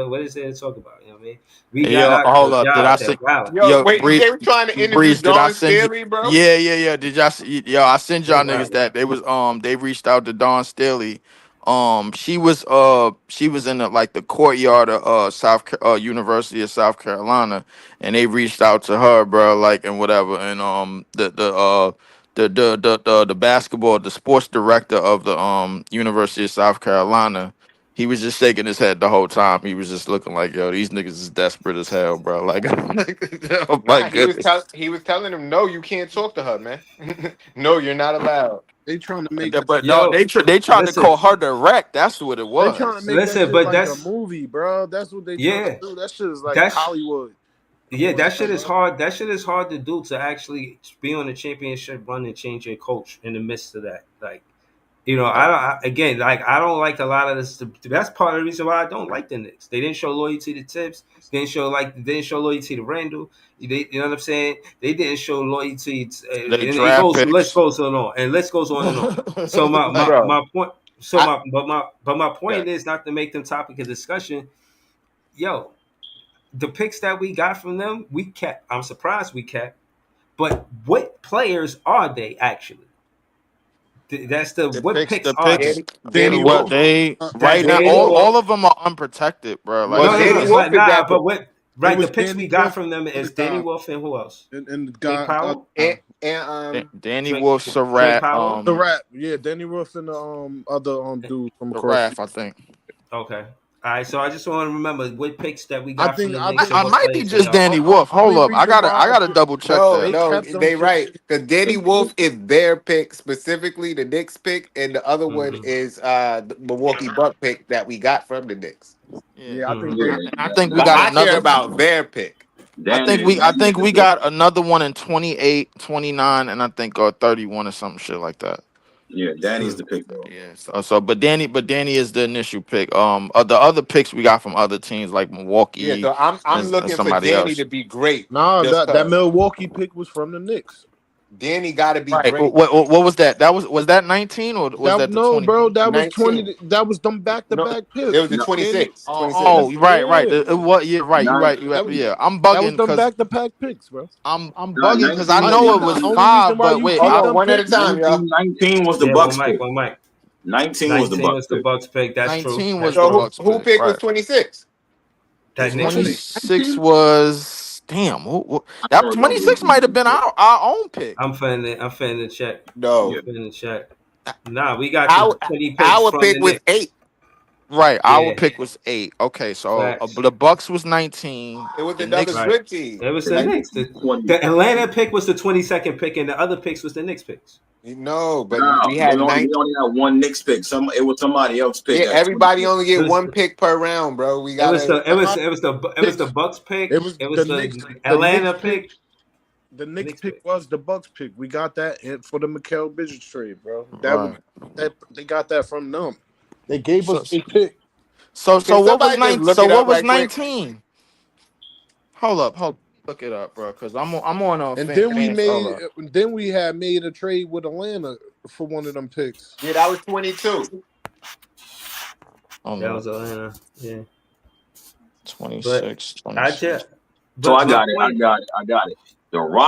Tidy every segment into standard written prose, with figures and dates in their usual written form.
what is there to talk about? You know what I mean? We Hey, got yo, out hold because up. y'all Did I out there send? wilding. Yo, Yo, wait, they were trying to interview Breeze, did I Dawn send you? Staley, bro. Yeah, yeah, yeah. Did y'all? Yo, I sent They y'all niggas wilding. that they reached out to Dawn Staley. She was in the like the courtyard of University of South Carolina, and they reached out to her, bro, like and whatever, and the basketball, the sports director of the University of South Carolina. He was just shaking his head the whole time. He was just looking like, yo, these niggas is desperate as hell, bro. Like, oh my Nah, goodness. he was telling him, no, you can't talk to her, man. No, you're not allowed. They trying to make But no, Yo, they tried to listen, call her direct. That's what it they trying to was. make that listen, shit but like a that's movie, bro. That's what they trying to yeah, do. That shit is like that's Hollywood. Come yeah, on, that now, shit is bro. hard. That shit is hard to do to actually be on a championship run and change your coach in the midst of that. Like, you know, Right. again, like I don't like a lot of this. That's part of the reason why I don't like the Knicks. They didn't show loyalty to Tibbs. They didn't show loyalty to Randall. You know what I'm saying? They didn't show loyalty. They And it draft goes. Let's picks. go on and let's goes on and on. So Like, Bro, my point. So I my yeah. point is not to make them topic of discussion. Yo, the picks that we got from them, we kept. I'm surprised we kept. But what players are they actually? That's the what picks the are they? picks. Danny, Danny Danny What Wolf. Wolf. they right That's now, Danny Danny. Wolf. all of them are unprotected, bro. Like Well, No, no, Danny no, it's Wolf but is nah, that but pick. what? It Right, the was picks Danny we got Wolf, from them other is Danny guy, Wolf and who else? and the Drake guy, Powell, And Danny Drake, Wolf, Drake Surratt, Powell. the rap. Yeah, Danny Wolf and the other dude from the across. Raf, I think. Okay, all right. So I just want to remember what picks that we I got from think the I Knicks think and I what might be players they just are. Danny Wolf. Hold only up, reason I why gotta double check no, they that. no, kept them they shit. right. Because Danny Wolf is their pick specifically, the Knicks pick, and the other one Mm-hmm. is the Milwaukee Buck pick that we got from the Knicks. Yeah, Yeah, I think Mm-hmm. they. Yeah, and I think we But got I care another. about their pick. I Danny think is we the got another one in 28, 29, and I think 31 or something shit like that. yeah, Danny's the pick though. Yeah. But Danny is the initial pick. The other picks we got from other teams like Yeah, Milwaukee so I'm and looking for somebody Danny else. to be great. Nah, Just that cause Milwaukee pick was from the Knicks. Danny got to be Right. great. What was that? Was that 19 or was That that the no, 20? bro, that was 19. 20. That was them back to No, back it was picks. the No, 26. Oh, 26. right. Yeah, What? Yeah, right. You nine, right. You right. that was Yeah, I'm that was bugging them because back to back picks, bro. I'm nah, bugging because I 19 I was know it think the the was only reason 5, why but you wait, Hold keep on, them one at a picks, time, y'all. 19 was the Yeah, Bucks pick. One Mike. 19 was the 19 Bucks was the pick. Bucks pick. That's true. 19 That's was the So true. Bucks who pick, pick was right? 26? That Knicks Was it pick. 26 19? was damn. I That don't know. 26 might have been our own pick. I'm finna check. I'm Yeah, No. finna check. Nah, we got the Our 20 picks our from pick the was Knicks. 8. Right, our Yeah, pick was 8. Okay, so facts. the Bucks was 19. It was The another Knicks, Right. good team. It was the the Knicks Like Knicks. was 20. The Atlanta pick was the 22nd pick, and the other picks was the Knicks picks. no, but No, we had they 9. only had one Knicks pick. It was somebody else pick Yeah, at everybody 26. only It get was one pick per round, bro. We it was gotta. the it was Nah, it was the it was the picks. Bucks pick. It was It was the the Knicks. The Knicks Atlanta pick. pick. The Knicks Knicks pick pick. was the Bucks pick. We got that for the Mikal Bridges trade, bro. right. That they got that from them. They gave So us a pick. Can what was somebody just 9? look So it what up was right quick? 19? Hold. Look it up, bro, cuz I'm on And then hold up. we had made a trade with Atlanta for one of them picks. Yeah, that was 22. Hold That on. was Atlanta. Yeah, but 26, I 26. just So but I my got it. I point. got it. I got it.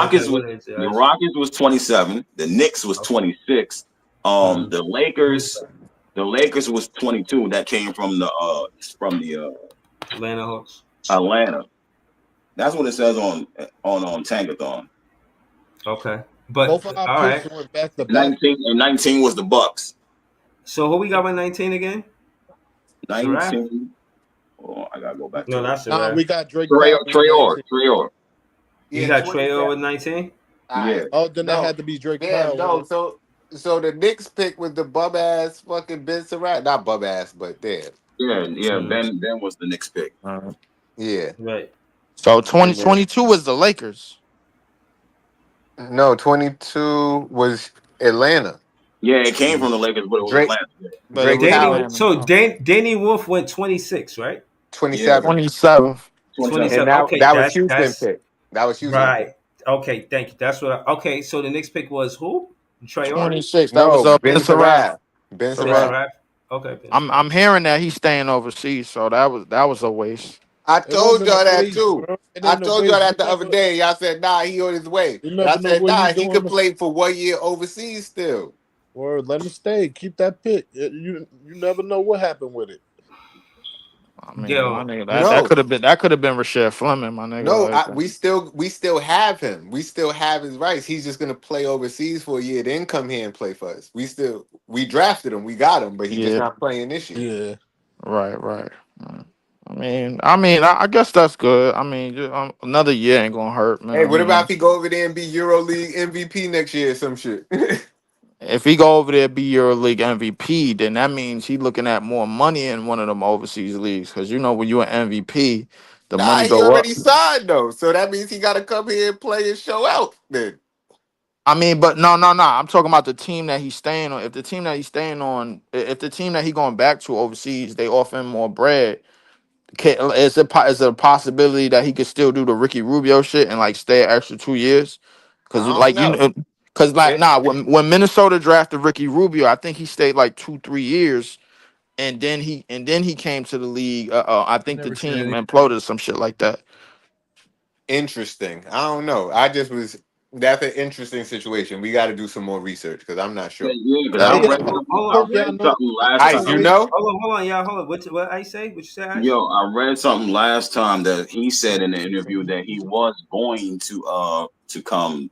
Okay, what is it, The guys? Rockets was 27. The Knicks was Okay. 26. Mhm. The Lakers was 22. That came from the Atlanta Hawks. Atlanta. That's what it says on Tankathon. Okay, but Both of our all picks right. went back to back. 19 was the Bucks. So who we got with 19 again? Sharaf? 19. Oh, I gotta go back No, to it. not Sharaf. We got Drake Powell with Trayor. You Yeah, got Trayo 27. with 19. All Yeah. right. Oh, then that No, had to be Drake damn, Powell. no. So the Knicks pick was the bum ass fucking Ben Surratt. Not bum ass, but damn. Yeah. Mhm. Ben was the Knicks pick. Yeah. Right. So And then 2022 was the Lakers. no, 22 was Atlanta. Yeah, it came from the Lakers, but it was Drake Atlanta. But it Drake was Powell, Danny. Atlanta. So Danny Wolf went 26, right? Yeah, 27. 27. 27. And 27. that Okay, that was Houston that's pick. That was Houston pick. right. Okay, thank you. That's what. Okay, so the next pick was who? Trayor. 26. That was No, Ben Ben Surratt. Surratt. Ben Ben Surratt. Surratt. Sharaf. Okay, Vince. I'm hearing that he's staying overseas, so that was a waste. I It told wasn't a y'all that waste, too. bro. It I ain't a told y'all waste. that the other day. Y'all said, nah, he on his way. You Y'all never know said, what nah, he's he doing. could play for 1 year overseas still. Or let him stay. Keep that pick. You never know what happened with it. I mean, my Yo, nigga, that No, could have been Rashad Fleming, my nigga. no, Like, we still have him. We still have his rights. He's just gonna play overseas for a year, then come here and play for us. We drafted him, we got him, but he's just yeah, not playing this year. Yeah. right. Mm. I guess that's good. I mean, another year ain't gonna hurt, man. Hey, I what about mean, if he go over there and be EuroLeague MVP next year or some shit? if he go over there be EuroLeague MVP, then that means he looking at more money in one of them overseas leagues. Because when you an MVP, the Nah, money he go up. already signed though, so that means he got to come here and play and show out. Then I mean, but no. I'm talking about the team that he's staying on. If the team that he's staying on, if the team that he going back to overseas, they offer him more bread. Is it a possibility that he could still do the Ricky Rubio shit and like stay an extra 2 years? Because I don't know. when Minnesota drafted Ricky Rubio, I think he stayed like 2-3 years, and then he came to the league. I think the Never seen team any. imploded or some shit like that. Interesting. I don't know. I just was. That's an interesting situation. We got to do some more research because I'm not sure. Yeah, because That I Hey, read hold I on, hope read y'all know. something I last Ice, time. you wait, know? hold on, y'all, hold on. What I say? What you say, Ice? Yo, I read something last time that he said in the interview that he was going to come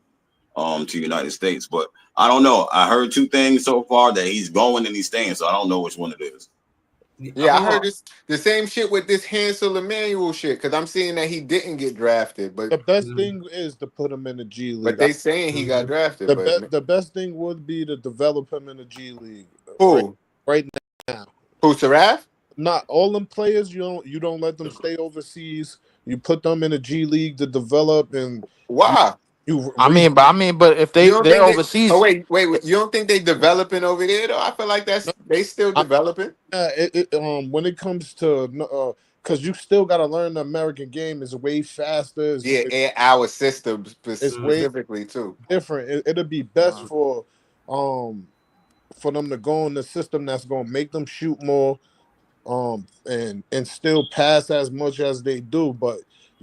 to United States, but I don't know. I heard two things so far that he's going and he's staying, so I don't know which one it is. Yeah, I Hold heard on. this the same shit with this Hansel Emmanuel shit because I'm seeing that he didn't get drafted, the best Mhm, thing is to put him in the G but League. they saying he got mhm. drafted. But The best thing would be to develop him in the G League who right now. who Saraf? Not all them players you don't let them stay overseas. You put them in the G League to develop and you Why? you But if You don't they're think they? Oh overseas, wait. You don't think they developing over there though? I feel like they still developing. when it comes to because you still got to learn the American game is way faster. Yeah, and our system It's way specifically too. different. It'll be best um for them to go in the system that's gonna make them shoot more and still pass as much as they do. But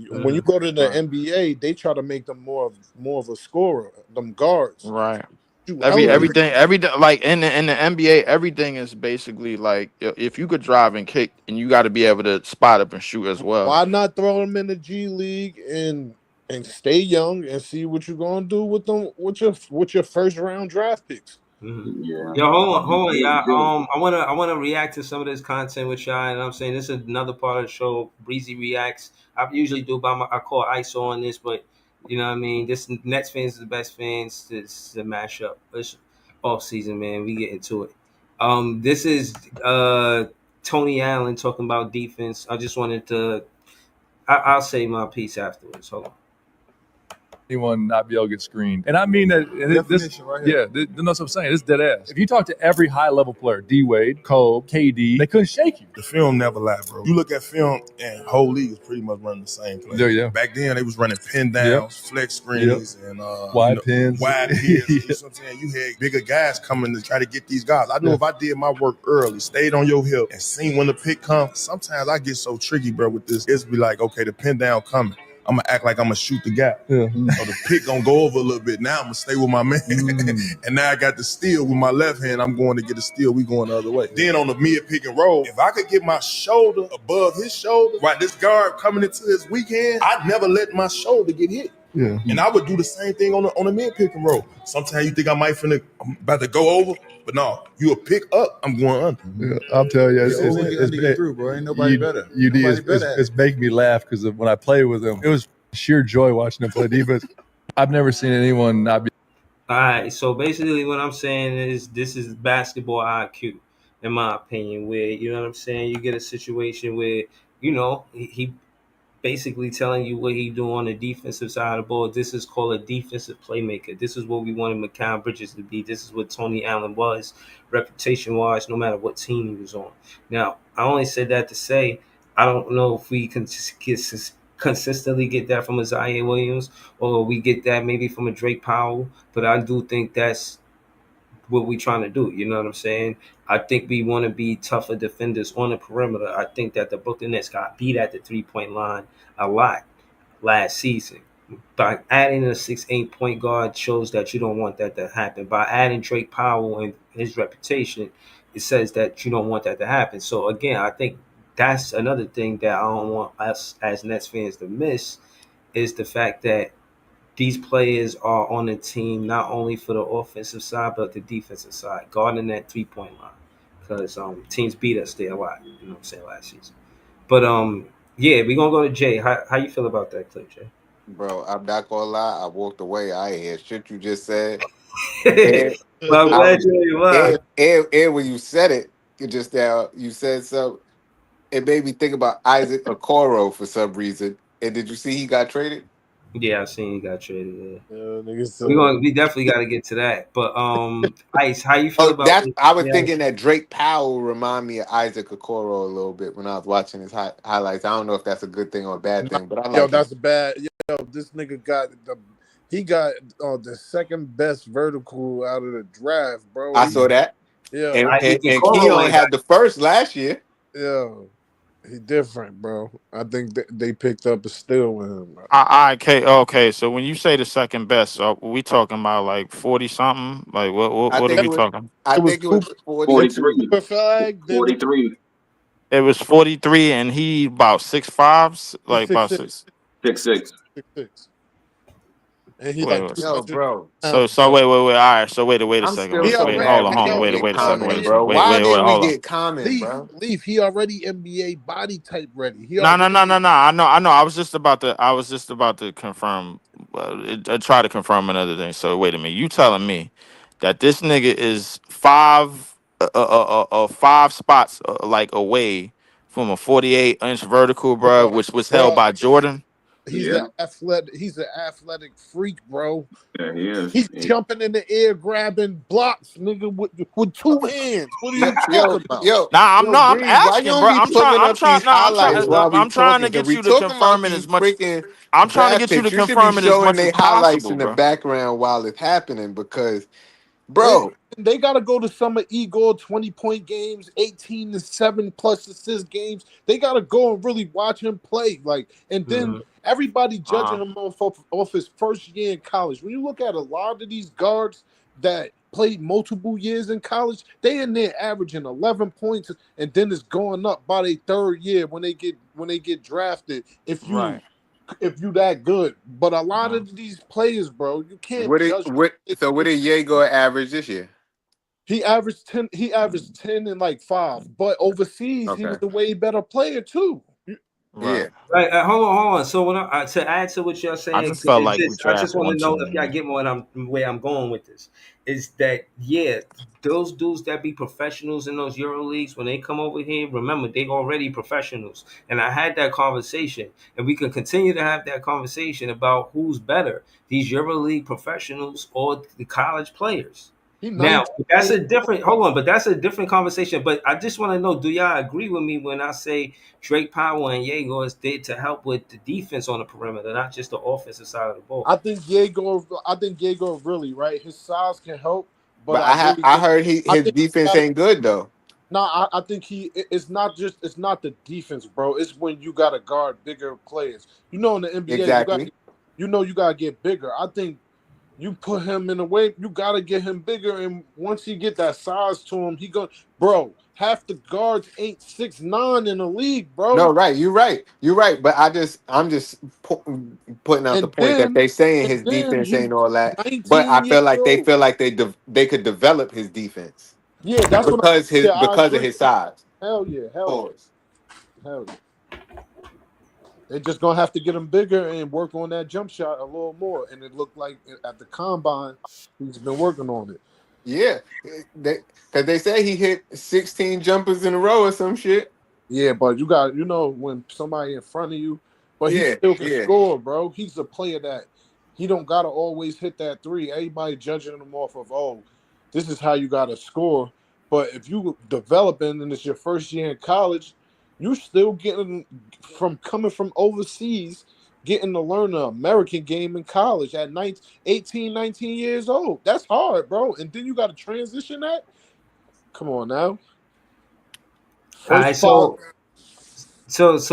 when you Mhm. go to the right, NBA, they try to make them more of a scorer. Them guards right. shoot hella three. Everything like in the NBA, everything is basically like if you could drive and kick, and you got to be able to spot up and shoot as well. Why not throw them in the G League and stay young and see what you're gonna do with them with your first round draft picks? Mhm. Yeah. Yo, hold on, y'all. Joe, I wanna react to some of this content with y'all, and I'm saying this is another part of the show. Breezy reacts. I usually do I call ISO on this, but you know what I mean. This Nets fans is the best fans. This is a mashup. It's off season, man. We get into it. This is Tony Allen talking about defense. I just wanted to. I'll say my piece afterwards. Hold on. Anyone not be able to get screened. And I mean that. And Definition right here. that's what I'm saying. It's dead ass. If you talk to every high level player, D Wade, Cole, KD, they couldn't shake you. The film never lie, bro. You look at film, and whole league is pretty much running the same play. Yeah. Back then, they was running pin downs, flex screens, and Wide pins. wide pins. You know what I'm saying? You had bigger guys coming to try to get these guys. I know if I did my work early, stayed on your hip, and seen when the pick comes, sometimes I get so tricky, bro, with this. It's be like, okay, the pin down coming. I'm gonna act like I'm gonna shoot the gap. Yeah. So the pick gonna go over a little bit. Now I'm gonna stay with my man. And now I got the steal with my left hand. I'm going to get a steal. We going the other way. Then on the mid pick and roll, if I could get my shoulder above his shoulder, while this guard coming into his weak hand, I'd never let my shoulder get hit. Yeah. And I would do the same thing on the mid pick and roll. Sometimes you think I'm about to go over, but no, you a pick up, I'm going under. Yeah, I'm telling you, Get through, bro. Ain't nobody better. It's making me laugh because when I played with him, it was sheer joy watching him play defense. I've never seen anyone not be. All right, so basically, what I'm saying is this is basketball IQ, in my opinion. Where you know what I'm saying, you get a situation where he basically telling you what he do on the defensive side of the ball. This is called a defensive playmaker. This is what we wanted Mikal Bridges to be. This is what Tony Allen was, reputation wise, no matter what team he was on. Now, I only said that to say I don't know if we can consistently get that from a Zaire Williams or we get that maybe from a Drake Powell, but I do think that's what we trying to do. You know what I'm saying? I think we want to be tougher defenders on the perimeter. I think that the Brooklyn Nets got beat at the 3-point line a lot last season. By adding a 6'8" point guard shows that you don't want that to happen. By adding Drake Powell and his reputation, it says that you don't want that to happen. So again, I think that's another thing that I don't want us as Nets fans to miss is the fact that these players are on the team not only for the offensive side but the defensive side, guarding that 3-point line. Because teams beat us there a lot, you know what I'm saying, last season. But yeah, we're gonna go to Jay. How you feel about that clip, Jay? Bro, I'm not gonna lie. I walked away. I ain't hear shit you just said. And Well, I'm I glad you are. and when you said it, you just you said something. It made me think about Isaac Okoro for some reason. And did you see he got traded? Yeah, I seen you got traded. Yeah. Niggas, We definitely got to get to that. But Ice, how you feel Oh, about? that's I was Yeah, thinking that Drake Powell remind me of Isaac Okoro a little bit when I was watching his highlights. I don't know if that's a good thing or a bad thing, but I yo, like that's bad. Yo, this nigga got the second best vertical out of the draft, bro. I saw that. Yeah, Isaac And Okoro Keon ain't had the first last year. yeah. He different, bro. I think they picked up a steal with him, bro. Okay. So when you say the second best, we talking about like 40 something? Like I what are think we it was talking? I It was think it was Cooper, it was 43. 42. Cooper Flag, then it 43. It was 43, and he about 6'5", was like about 6'6", six. 6'6". 6'6", and he Wait, like wait. 200 Yo, bro. pounds, So bro. wait. All right. So wait a I'm second. still He so Wait, already, mad hold we on. didn't yo, get Wait a he second. Common, already bro. Why didn't we Hold on. get Common, bro? leave. He already NBA body type ready. He No. already I know. I was just about to confirm. Try to confirm another thing. So wait a minute. You telling me that this nigga is five spots like away from a 48-inch vertical, bro, bro, which was held bro. by Jordan? He's Yeah. the athletic. He's an athletic freak, bro. Yeah, he is. He's jumping in the air, grabbing blocks, nigga, with two hands. What are you talking about? I'm Breeze, why you asking, don't bro. be putting up these highlights while we I'm trying to talking? Because get we you to talking about confirm it these as much. freaking I'm trying to draft get you to picks. You should be confirm it as showing much as their highlights possible, in the bro. background while it's happening because, They bro, they gotta go to some of Igor 20-point games, 18 to 7 plus assist games. They gotta go and really watch him play. Like, and then Mhm. everybody judging him off his first year in college. When you look at a lot of these guards that played multiple years in college, they in there averaging 11 points, and then it's going up by their third year when they get drafted. Right. If you that good, but a lot of these players, bro, you can't judge. what did Diego average this year? He averaged 10. He averaged 10 and like 5. But overseas, he was Okay. a way better player too. Yeah. Right. Right, hold on. So when to add to what y'all I saying just felt is like we this, I just drafted want to one know too if y'all many. get where I'm going with this. Is that yeah, those dudes that be professionals in those Euro leagues when they come over here, remember they already professionals. And I had that conversation, and we can continue to have that conversation about who's better, these Euro League professionals or the college players. He Now 19. that's a different. Hold on, but that's a different conversation. But I just want to know: do y'all agree with me when I say Drake Powell and Diego is there to help with the defense on the perimeter, not just the offensive side of the ball? I think Diego really right. His size can help, but But I really I think heard I his think defense ain't good though. no, I think it's not the defense, bro. It's when you got to guard bigger players. You know, in the NBA, Exactly. you got to get bigger. I think you put him in a way, you got to get him bigger. And once you get that size to him, bro, half the guards ain't 6'9" in the league, No, bro. right. You're right. You're right. But I'm just putting out the And point that they saying his then defense he's ain't all that. But 19 I years feel like old. they could develop his defense Yeah, that's what I because of agree. his size. Hell yeah. Pause. Hell yeah. They're just gonna have to get him bigger and work on that jump shot a little more. And it looked like at the combine, he's been working on it. Yeah, because they say he hit 16 jumpers in a row or some shit. Yeah, but when somebody in front of you, but he Yeah, still can yeah. score, bro. He's a player that he don't gotta always hit that three. Everybody judging him off of, this is how you gotta score. But if you developing and it's your first year in college, you still getting from coming from overseas, getting to learn the American game in college at 18, 19 years old. That's hard, bro. And then you got to transition that. Come on now. All First right, spot.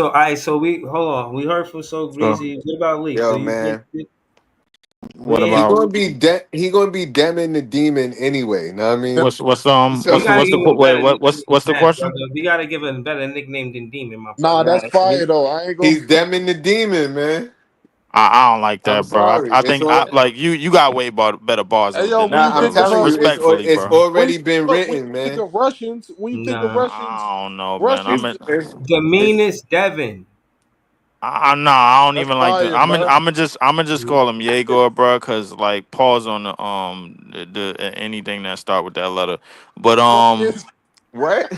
all right, so we hold on. We heard from So Greasy. What about Leaf? So Yo, you think man. What we He ain't, about gonna be he gonna be Demon the Demon anyway. Know what I mean? what's we So gotta what's give the him a wait better what nickname what's than the that, question? brother. We gotta give him a better nickname than Demon, my Nah, brother. All that's right, so fire though. I ain't gonna. he's Demon the Demon, man. I don't like I'm that, bro. sorry. I It's think all like you got way better bars Hey yo, than when nah, that, you I'm bro. think of telling you, Respectfully, it's bro. already been when written, you think man. of Russians, nah, I don't know, man. Russians, It's the meanest Devin. No, I don't that's even like the. fire, bro. I'm gonna just call him Yegor, bro, because like pause on the anything that start with that letter, but what?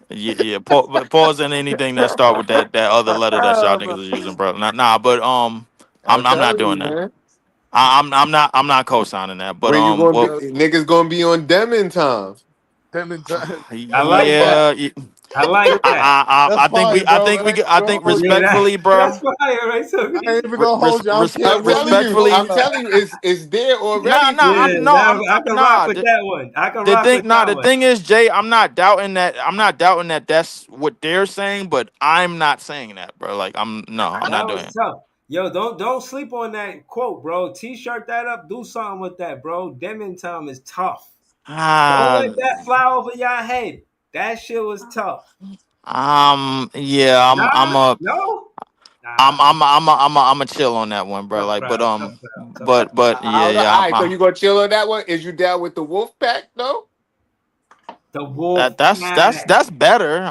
yeah, pause on anything that start with that other letter that y'all niggas is using, bro. But I'm I'm not telling you, doing that. man. I'm not co-signing that, but When you gonna be well, niggas gonna be on Demon time. Them and time. I like that. yeah. I like that. That's fire, bro. I ain't even gonna I think hold you. Yeah, respectfully, that's bro. fire, right? So I ain't Greasy. even gonna hold you. I don't care I'm what telling leaf you, roll Respectfully, I'm out. telling you, it's there nah, already for Yeah, nah, you. I can rock with that one. I can rock with that The one. thing is, Jay, I'm not doubting that. I'm not doubting that that's what they're saying, but I'm not saying that, bro. Like I'm That not doing was it. tough. Yo, don't sleep on that quote, bro. T-shirt that up. Do something with that, bro. Demon time is tough. Don't Ah, let that fly over your head. That shit was tough. yeah, Nah, no, nah. I'm a chill on that one, bro. Tough Like, crowd, tough crowd, tough crowd. but I don't know. yeah, All right, so you gonna chill on that one? Is you down with the Wolf Pack though? The Wolf Pack. that's better.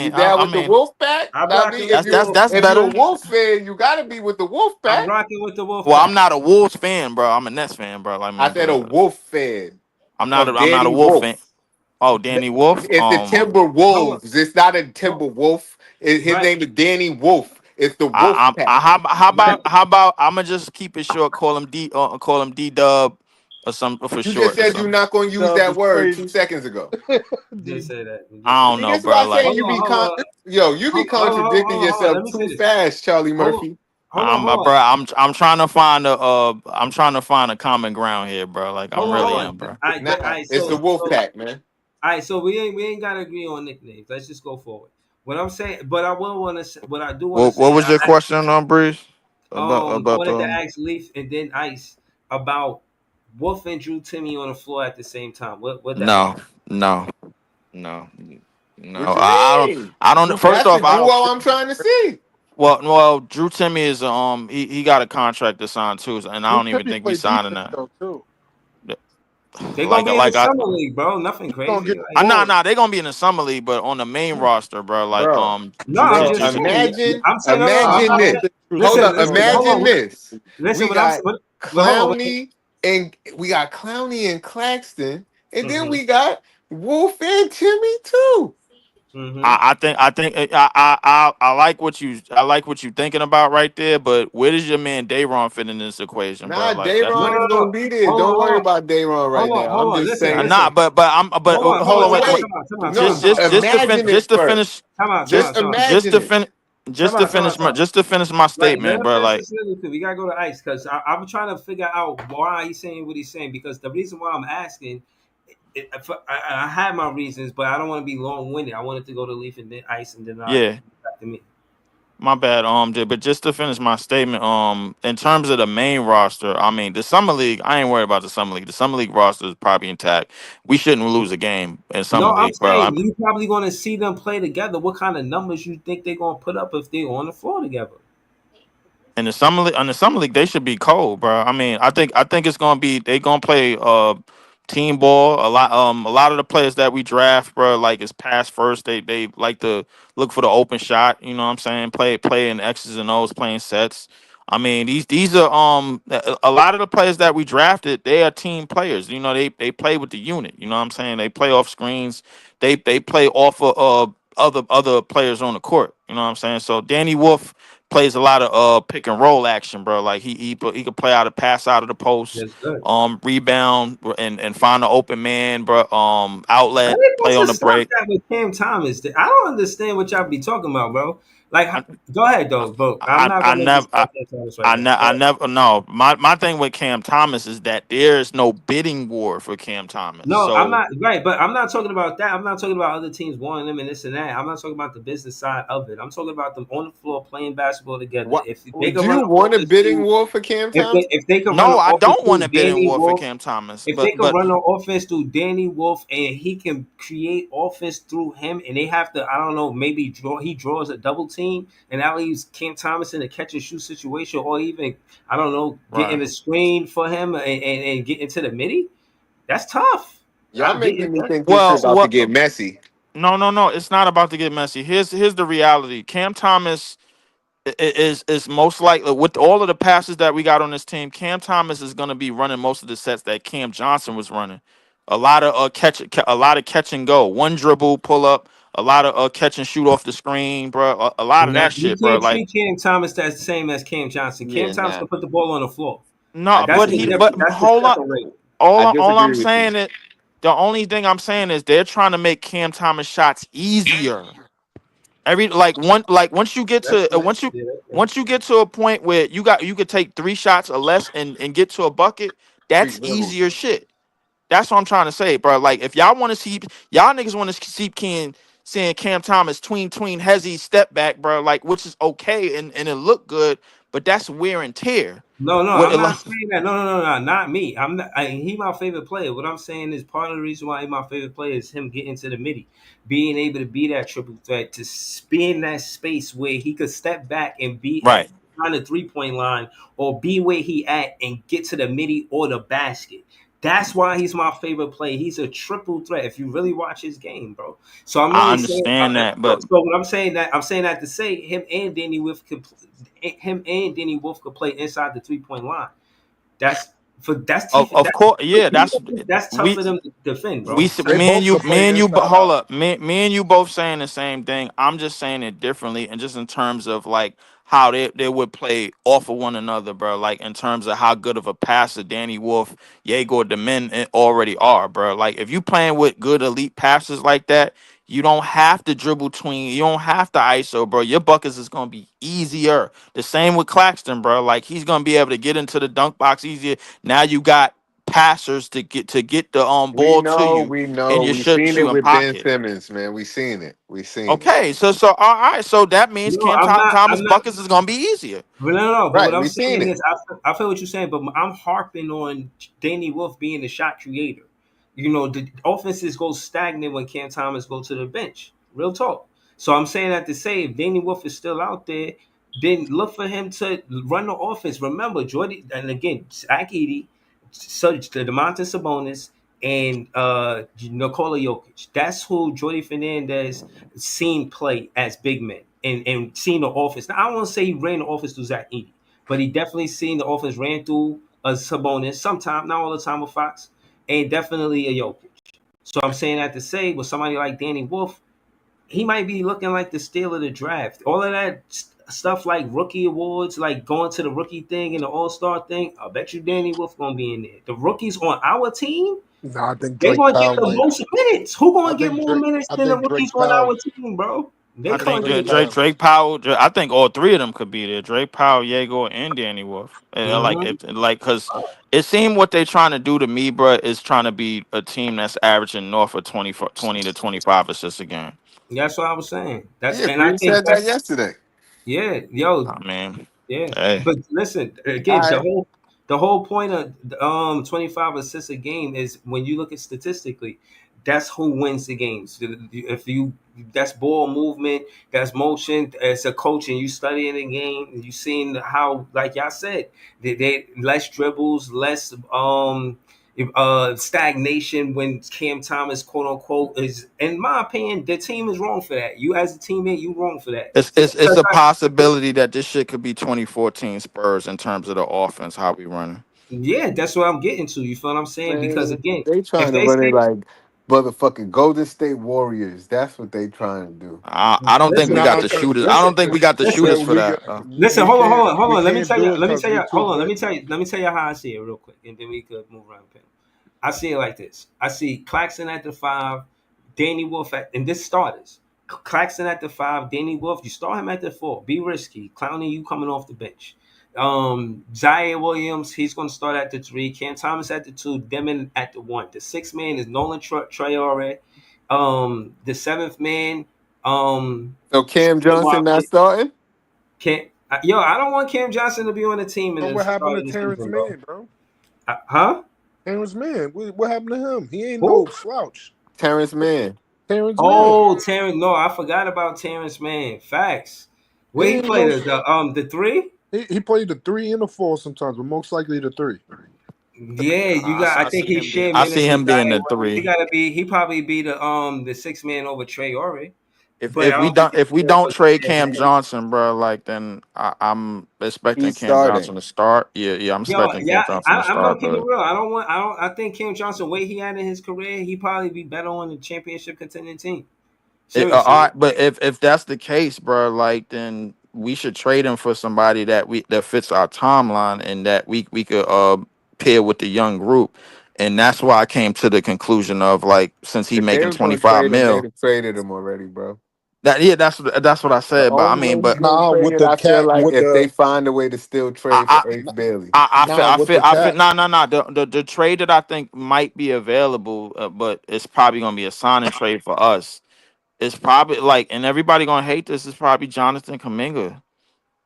You down with the Wolf Pack? I'm I rocking mean, with the Wolf That's if Pack. you a better. Wolf fan, you gotta be with the Wolf I'm Pack. rocking with the Wolf Well, I'm Pack. not a Wolves fan, bro. I'm a Nets fan, bro. Like, I man, said a Wolf fan I'm not a Danny Wolf fan. Wolf. Oh, Danny Wolf. It's the Timber Hold on. Wolves. It's not a Hold- Timber Wolf. His Right, name is Danny Wolf. It's the Wolf I Pack. right. how about I'm gonna just keep it short. Call him D Dub or some for You just short or said you're something. not gonna use Dub that is word crazy. 2 seconds ago. Just say that. Just I say don't See, that. know, this is why bro. I say Like you be Hold on. you be contradicting Hold on. Let yourself me say too this. fast, Charlie Hold on. Murphy. Hold bro, on. I'm trying to find a common ground here, bro. Like I really Hold on. am, bro. All right, Nah, but all right. it's the Wolf So Pack, man. all right. So we ain't gotta agree on nicknames. Let's just go forward. What I'm saying, but I will want to say, what I do want to What say. was your question on Breeze I about wanted to ask Leaf and then Ice about Wolf and Drew Timmy on the floor at the same time. What that look no like? no no no What you mean? I don't first That's the off I don't duo I'm trying to see. well Drew Timmy is he got a contract to sign too, and I Drew don't even Timme think play he's signing defense that. though too. They gonna be in the Like I summer league, bro. Nothing He gonna crazy. get the Like, nah, ball. nah, they gonna be in the summer league, but on the main roster, bro. Like Bro. no, Drew I'm Bro, just Timmy. saying. imagine I'm saying no. Nah, imagine I this. don't think Drew Hold Timme up, Listen. gonna Hold imagine on. this. Listen. We What I'm got saying. Hold on. Clowney and Claxton, and then Mm-hmm. we got Wolf and Timmy too. Mm-hmm. I think I like what you thinking about right there, but where does your man Dayron fit in this equation, bro? Nah, Like that. No, Dayron is no, gonna no. be there. Hold on. Don't Hold worry on. about Dayron right now. I'm just Listen. saying. Nah, Listen. but Hold on. hold on, No, wait, wait. Time No, out. imagine it just to first. finish, Just imagine it. just to finish my Right. Let statement, him bro. finish Like this little. We gotta go to Ice because I'm trying to figure out why he's saying what he's saying. Because the reason why I'm asking, I had my reasons, but I don't want to be long winded. I wanted to go to Leaf and then Ice, and then yeah. back to me. My bad, but just to finish my statement, in terms of the main roster, I mean, the summer league, I ain't worried about the summer league. The summer league roster is probably intact. We shouldn't lose a game in summer No, I'm league, bro. saying you probably going to see them play together. What kind of numbers you think they're going to put up if they're on the floor together? In the summer league, they should be cold, bro. I mean, I think it's gonna be they gonna play team ball a lot of the players that we draft, bro, like is pass first. They like to look for the open shot. You know what I'm saying? Play in X's and O's, playing sets. I mean, these are a lot of the players that we drafted. They are team players. You know, they play with the unit. You know what I'm saying? They play off screens. They play off of other players on the court. You know what I'm saying? So Danny Wolf plays a lot of pick and roll action, bro. Like he could play out a pass out of the post, That's good. rebound and find an open man, bro. How Outlet, they play supposed on to the stop break. that with Cam Thomas? I don't understand what y'all be talking about, bro. Like, go ahead, though, bro. I'm not gonna make this about Cam Thomas right now. I never no. My thing with Cam Thomas is that there's no bidding war for Cam Thomas. No, I'm So not right, but I'm not talking about that. I'm not talking about other teams wanting them and this and that. I'm not talking about the business side of it. I'm talking about them on the floor playing basketball together. What If they do can run you an want a offense bidding through, war for Cam if Thomas? they can run no, an I offense don't want through a bidding Danny war for Wolf, Cam Thomas. if they can But run an offense through Danny Wolf and he can create offense through him, and they have to, I don't know, maybe he draws a double team and that leaves Cam Thomas in a catch and shoot situation, or even I don't know, getting right. a screen for him and get into the midi. That's tough. Y'all I'm getting making me that. think this shit Well, about to get messy. no. It's not about to get messy. Here's the reality. Cam Thomas is most likely with all of the passes that we got on this team. Cam Thomas is going to be running most of the sets that Cam Johnson was running. A lot of a lot of catch and go, one dribble, pull up, a lot of catch and shoot off the screen, bro. A lot of that You shit, bro. can't Like treat Cam Thomas the same as Cam Johnson. Cam Yeah, Thomas nah. can put the ball on the floor. I no, That's but the he disagree with but you. That's the hold on. separate. I All I'm disagree with you. saying is the only thing I'm saying is they're trying to make Cam Thomas shots easier. Once you get That's to fair. Yeah, that's fair. once you get to a point where you could take 3 shots or less and get to a bucket, Three that's dribbles. easier shit. That's what I'm trying to say, bro. Like if y'all want to see y'all niggas want to see seeing Cam Thomas tween Hezzy step back, bro, like which is okay and it looked good, but that's wear and tear. No, What I'm not saying that. No, not me. I'm not. He my favorite player. What I'm saying is part of the reason why he my favorite player is him getting to the midi, being able to be that triple threat, to spin that space where he could step back and be right. at on the 3 point line, or be where he at and get to the midi or the basket. That's why he's my favorite player. He's a triple threat. If you really watch his game, bro. So I'm I only saying. understand that, So but what I'm saying that to say him and Danny Wolf could play inside the 3 point line. That's that's tough. of course, yeah, That's tough we for them to defend, we bro. s- They both could play inside hold out. up, me and you both saying the same thing. I'm just saying it differently, and just in terms of like how they would play off of one another, bro. Like in terms of how good of a passer Danny Wolf, Yegor Demin already are, bro. Like if you playing with good elite passers like that, you don't have to dribble tween, you don't have to ISO, bro. Your buckets is gonna be easier. The same with Claxton, bro. Like he's gonna be able to get into the dunk box easier. Now you got passers to get the ball to you, We and know, you're we seen it shooting with Ben pocket. Simmons, man. We seen it. We seen it. Okay, so all right, so that means No, I'm not. Thomas I'm not. buckets is gonna be easier. But no. But what Right, I'm we seen saying it. is, I feel what you're saying, but I'm harping on Danny Wolf being the shot creator. You know, the offenses go stagnant when Cam Thomas go to the bench. Real talk. So I'm saying that to say, if Danny Wolf is still out there, then look for him to run the offense. Remember, Jordy, and again, Zach Edey, DeMontis Sabonis, and Nikola Jokic. That's who Jordy Fernandez seen play as big men and seen the offense. Now, I won't say he ran the offense through Zach Edey, but he definitely seen the offense ran through a Sabonis, sometime, not all the time with Fox, and definitely a Jokic. So I'm saying that to say with somebody like Danny Wolf, he might be looking like the steal of the draft. All of that stuff like rookie awards, like going to the rookie thing and the all-star thing, I bet you Danny Wolf gonna be in there. The rookies on our team, Nah, I think they're Drake gonna get Powell the might. most minutes. Who I gonna get think more Drake. minutes I than the think Drake rookies on Powell. our team, bro? I They I think think gonna Drake get it. Powell. Drake Powell. I think all three of them could be there. Drake Powell, Yegor, and Danny Wolf. Mhm. Because it seemed what they trying to do to me, bro, is trying to be a team that's averaging north of 20 to 25 assists a game. That's what I was saying. That's Yeah, and I Bree think said that that's yesterday. yeah, yo, I mean, yeah. hey, But listen, All again, right. the whole point of 25 assists a game is when you look at statistically, that's who wins the games. If you that's ball movement, that's motion, as a coach and you studying the game, and you seeing how, like y'all said, they less dribbles, less stagnation when Cam Thomas, quote unquote, is, in my opinion, the team is wrong for that. You as a teammate, you wrong for that. it's a possibility that this shit could be 2014 Spurs in terms of the offense, how we running. Yeah, that's what I'm getting to. You feel what I'm saying? Because Man, again, they if trying to they run it say, like motherfucking Golden State Warriors. That's what they trying to do. I don't think we listen, got Nah, the cause shooters. I don't think listen, we got the listen, shooters yeah, for that. listen. we Hold on. can't do it Let me because tell we you. too Hold on. good. Let me tell you how I see it real quick, and then we could move around. I see it like this. I see Claxton at the 5, Danny Wolf at, and this starters. Claxton at the 5, Danny Wolf, you start him at the 4. Be risky. Clowney, you coming off the bench. Zaire Williams, he's going to start at the 3. Cam Thomas at the 2. Demon at the 1. The 6th man is Nolan Traore. The 7th man, So Cam Johnson not starting? Yo, I don't want Cam Johnson to be on the team in Bro, the what happened start to of the Terrence season, bro. Mann, bro? Huh? Terrence Mann. What happened to him? He ain't Who? no slouch. Terrence Mann. Terrence Mann. Oh, Terrence. No, I forgot about Terrence Mann. Facts. Where he ain't played no the 3? He played the 3 and the 4 sometimes, but most likely the 3. Yeah, you got. I think he shared I minutes see with him being Zaire the Williams. He 3. gotta be. He probably be the 6th man over Traore. If But I don't think if we it's don't over trade Cam Cam Mann. Johnson, bro, like then I'm expecting He's Cam Johnson starting. to start. Yeah, I'm Yo, expecting Cam yeah, Johnson to I'm gonna start, keep it but real. I think Cam Johnson, way he had in his career, he probably be better on the championship contending team. all Seriously. right, but if that's the case, bro, like then we should trade him for somebody that fits our timeline and that we could pair with the young group. And that's why I came to the conclusion of like since he If they making was gonna 25 trade him, they'd mil, have traded him already, bro. that's what I The said. But I only mean, way he's but getting Nah, with traded, the I feel cat, like with if they the find a way to still trade for I Ace Bailey. nah, with the I feel cat. no. The trade that I think might be available, but it's probably gonna be a signing trade for us. It's probably like, and everybody gonna hate this. Is probably Jonathan Kuminga.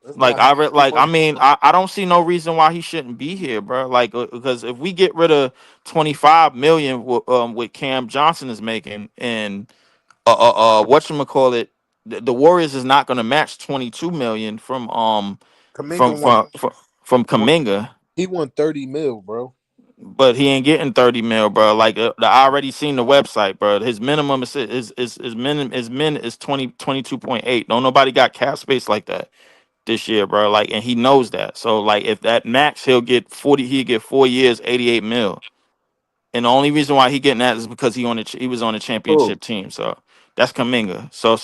Let's Like not have too I much. mean, I don't see no reason why he shouldn't be here, bro. Like because if we get rid of 25 million with Cam Johnson is making and whatchamacallit, the Warriors is not gonna match 22 million Kaminga from won Kuminga. he won 30 mil, bro. But he ain't getting 30 mil, bro. Like I already seen the website, bro. His minimum is 22.8. Don't nobody got cap space like that this year, bro. Like, and he knows that. So like if that max, he'll get 40, he'll get 4 years, 88 mil. And the only reason why he getting that is because he was on a Oh, championship team. So that's Kaminga. So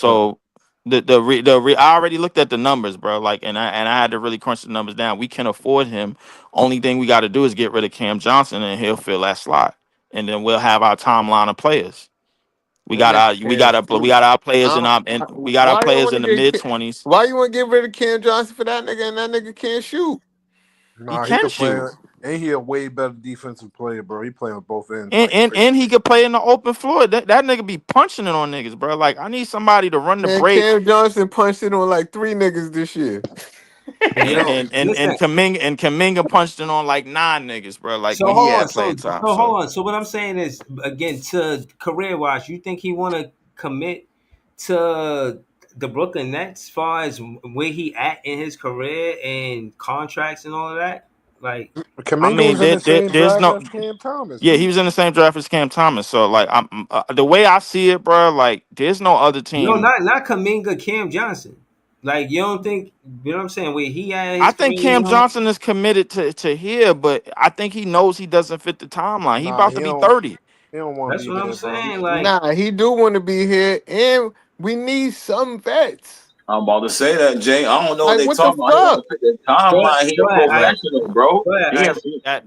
uh, I already looked at the numbers, bro. Like, and I had to really crunch the numbers down. We can afford him. Only thing we got to do is get rid of Cam Johnson, and he'll fill that slot. And then we'll have our timeline of players. We that got nigga our can't we shoot. got our players in I our don't, and I- we got our why you players want in to the get mid Ca- 20s. Why you want to get rid of Cam Johnson for that nigga and that nigga can't shoot? He Nah, he can could play. shoot. Ain't he a way better defensive player, bro? He playing with both ends like crazy. And he could play in the open floor. That nigga be punching it on niggas, bro. Like I need somebody to run the Man, break. Cam Johnson punched it on like 3 niggas this year. Yo, And listen. Kaminga punched it on like 9 niggas, bro. Like So when he hold on. had So playing time. so hold So on. So what I'm saying is, again, to career wise, you think he want to commit to the Brooklyn Nets as far as where he at in his career and contracts and all of that? Like, I Kaminga mean, was in the same there's draft no. as Cam Thomas, Yeah, he B. was in the same draft as Cam Thomas. So like, I'm the way I see it, bro. Like, there's no other no, team. not Kaminga, Cam Johnson. Like, you don't think, you know what I'm saying? Where he at I his think career, you Cam know? Johnson is committed to here, but I think he knows he doesn't fit the timeline. He Nah, about to be 30. he don't want to That's be what I'm here, bro. saying. Like, Nah, he do want to be here, and we need some vets. I'm about to say that, Jay. I don't know what Like, they what the talking about. He fuck? don't fit the go ahead, timeline. He a go ahead, Like Ice. professional, bro. Go ahead, He a Ice.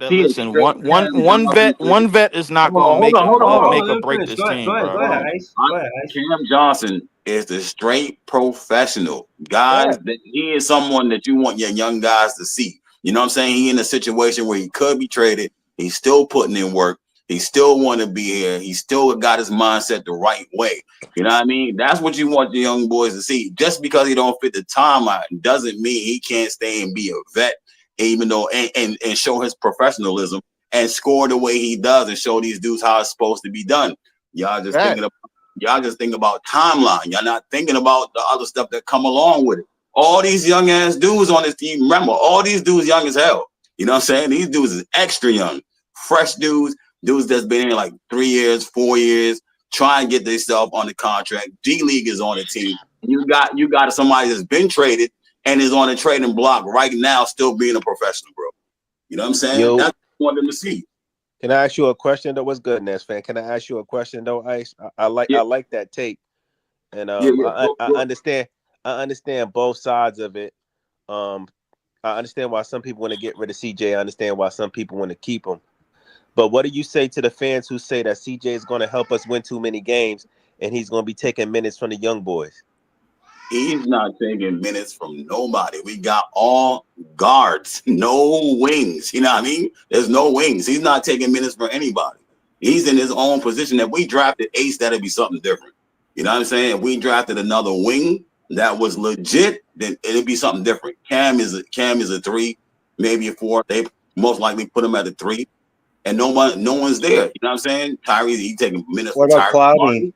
he a listen, straight Cam Johnson. one vet is not Hold on, gonna hold on, hold on, hold on. make Let or him break finish. this team, Go bro. Hold ahead, on. Ice. Go ahead, Ice. Cam Johnson is the straight professional. Go Guys, ahead. that he is someone that you want your young guys to see. You know what I'm saying? He in a situation where he could be traded. He's still putting in work. He still want to be here. He still got his mindset the right way. You know what I mean? That's what you want the young boys to see. Just because he don't fit the timeline doesn't mean he can't stay and be a vet, even though and show his professionalism and score the way he does and show these dudes how it's supposed to be done. Y'all just That thinking of Y'all just think about timeline. Y'all not thinking about the other stuff that come along with it. All these young ass dudes on this team, remember, all these dudes young as hell. You know what I'm saying? These dudes is extra young, fresh dudes that's been in like 3 years, 4 years, trying to get themselves on the contract. G League is on the team. You got somebody that's been traded and is on the trading block right now, still being a professional, bro. You know what I'm saying? Yo, That's what I want them to see. can I ask you a question though? What's good, Ness fan? Can I ask you a question though, Ice? I Yeah, like that take, and yeah, yeah. I understand both sides of it. I understand why some people want to get rid of CJ. I understand why some people want to keep him. But what do you say to the fans who say that CJ is going to help us win too many games, and he's going to be taking minutes from the young boys. He's not taking minutes from nobody. We got all guards, no wings. You know what I mean? There's no wings. He's not taking minutes from anybody. He's in his own position. If we drafted Ace, that'd be something different. You know what I'm saying? If we drafted another wing that was legit, then it'd be something different. Cam is a 3, maybe a 4. They most likely put him at a 3, and no one's there. You know what I'm saying? Tyrese, he taking minutes. What about Clowney?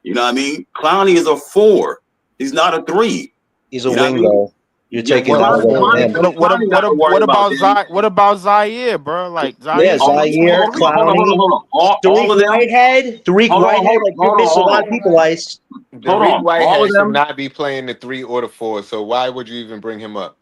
You know what I mean? Clowney is a 4. He's not a 3. He's a wing though. You're taking What about Zaire, bro? Like Zaire. Yeah, Zaire, Clowney, Tariq Whitehead. Tariq Whitehead, like you're missing a lot of people, Ice. Tariq Whitehead should not be playing the 3 or the 4. So why would you even bring him up?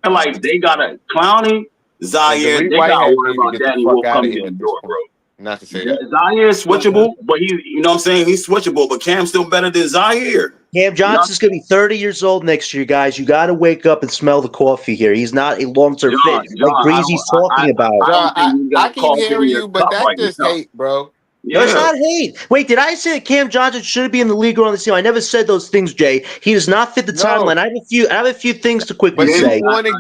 Like they got a Clowney, Zaire. They got to worry about Danny Wolf coming in the door, bro. Not to say that Zaire is switchable, but you know what I'm saying? He's switchable, but Cam's still better than Zaire. Cam Johnson's going to be 30 years old next year, guys. You got to wake up and smell the coffee here. He's not a long-term fit, like Breezy's talking about. I keep hearing you, but that's just hate, bro. No, it's not hate. Wait, did I say that Cam Johnson shouldn't be in the league or on the team? I never said those things, Jay. He does not fit the timeline. I have a few things to quickly say. You've been wanting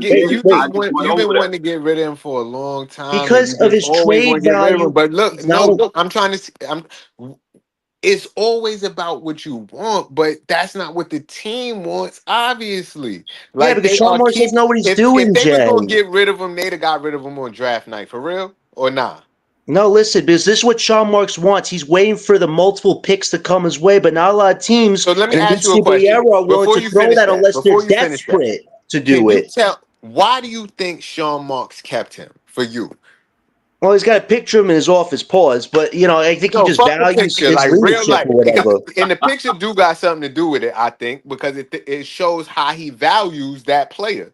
to get rid of him for a long time because of his trade value. But look, I'm trying to see. It's always about what you want, but that's not what the team wants, obviously. Like, because Sean Morris doesn't know what he's doing, If they Jay. were going to get rid of him, they'd have got rid of him on draft night. For real? Or nah? No, listen, because this is what Sean Marks wants. He's waiting for the multiple picks to come his way, but not a lot of teams. So let me ask you a question. Are willing to throw that unless they're desperate to do it. Why do you think Sean Marks kept him for you? Well, he's got a picture of him in his office, pause. But, you know, I think he just values his leadership or whatever. And the picture do got something to do with it, I think, because it shows how he values that player.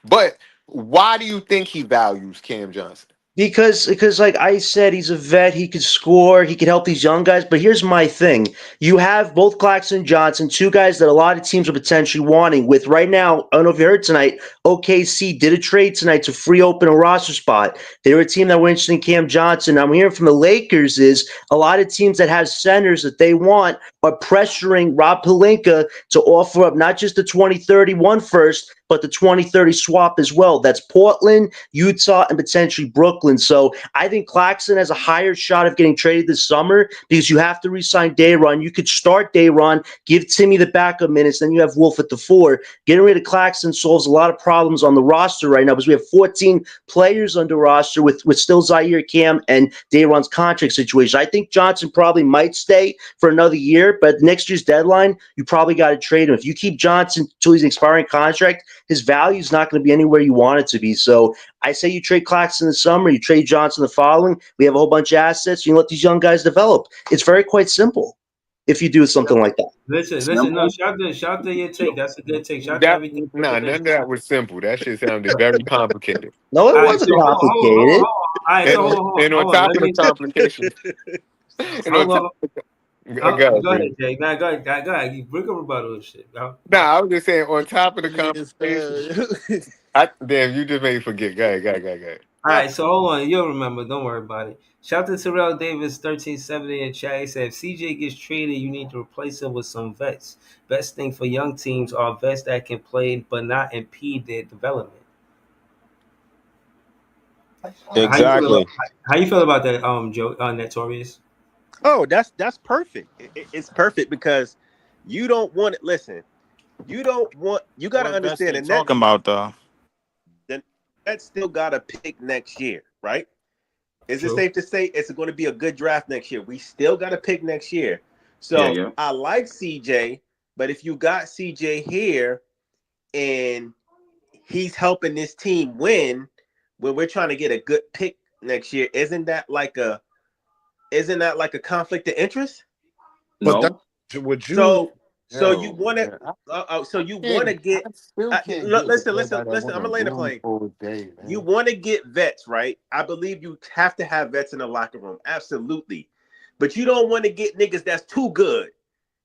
But why do you think he values Cam Johnson? Because like I said, he's a vet. He could score. He could help these young guys. But here's my thing. You have both Claxton and Johnson, 2 guys that a lot of teams are potentially wanting. With right now, I don't know if you heard tonight, OKC did a trade tonight to free open a roster spot. They were a team that were interested in Cam Johnson. I'm hearing from the Lakers is a lot of teams that have centers that they want are pressuring Rob Pelinka to offer up not just the 2031 first, but the 2030 swap as well. That's Portland, Utah, and potentially Brooklyn. So I think Claxton has a higher shot of getting traded this summer because you have to re-sign Day'Ron. You could start Day'Ron, give Timmy the backup minutes, then you have Wolf at the 4. Getting rid of Claxton solves a lot of problems on the roster right now because we have 14 players under roster with still Zaire, Cam, and Day'Ron's contract situation. I think Johnson probably might stay for another year, but next year's deadline, you probably got to trade him. If you keep Johnson until he's an expiring contract, his value is not going to be anywhere you want it to be. So I say you trade Claxton in the summer, you trade Johnson the following. We have a whole bunch of assets. You let these young guys develop. It's very quite simple if you do something like that. Listen. No, shout to your take. That's a good take. Shout to everything. None of that was simple. That shit sounded very complicated. No, it wasn't complicated. And on top of the complication. Go ahead, Jay. Go ahead. You bring up rebuttal and shit. Nah, I was just saying, on top of the conversation. Damn, you just made me forget. Go ahead. All right, so hold on. You'll remember. Don't worry about it. Shout out to Terrell Davis, 1370 in chat. He said, if CJ gets traded, you need to replace him with some vets. Best thing for young teams are vets that can play but not impede their development. Exactly. How you feel about that, Joe, Notorious? Oh, that's perfect. It's perfect because you don't want it. Listen, you got to understand. And talking about the Nets still got to pick next year, right? Is it safe to say it's going to be a good draft next year? We still got to pick next year. So I like CJ, but if you got CJ here and he's helping this team win when we're trying to get a good pick next year, isn't that like a conflict of interest? No. But so you want to get. Listen. I'm gonna lay the plane. You want to get vets, right? I believe you have to have vets in the locker room, absolutely. But you don't want to get niggas that's too good.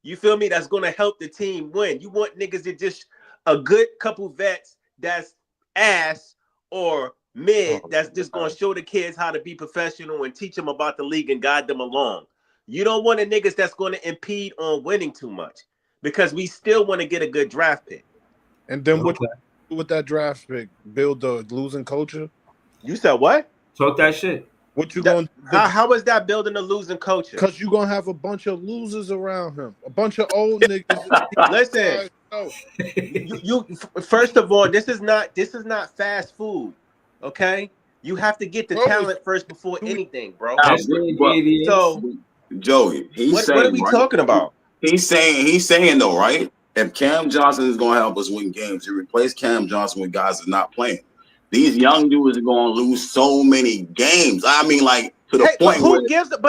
You feel me? That's gonna help the team win. You want niggas that just a good couple vets that's ass or mid that's just gonna show the kids how to be professional and teach them about the league and guide them along. You don't want a niggas that's going to impede on winning too much because we still want to get a good draft pick. And then what you do with that draft pick? Build a losing culture? You said what? Talk that shit. What you going to how is that building a losing culture? Because you're going to have a bunch of losers around him. A bunch of old niggas. Listen, you first of all, this is not fast food. Okay? You have to get the talent first before anything, bro. So, Joey, what are we talking about? He's saying though, right? If Cam Johnson is going to help us win games, you replace Cam Johnson with guys that's not playing. These young dudes are going to lose so many games. I mean, like to the point who gives a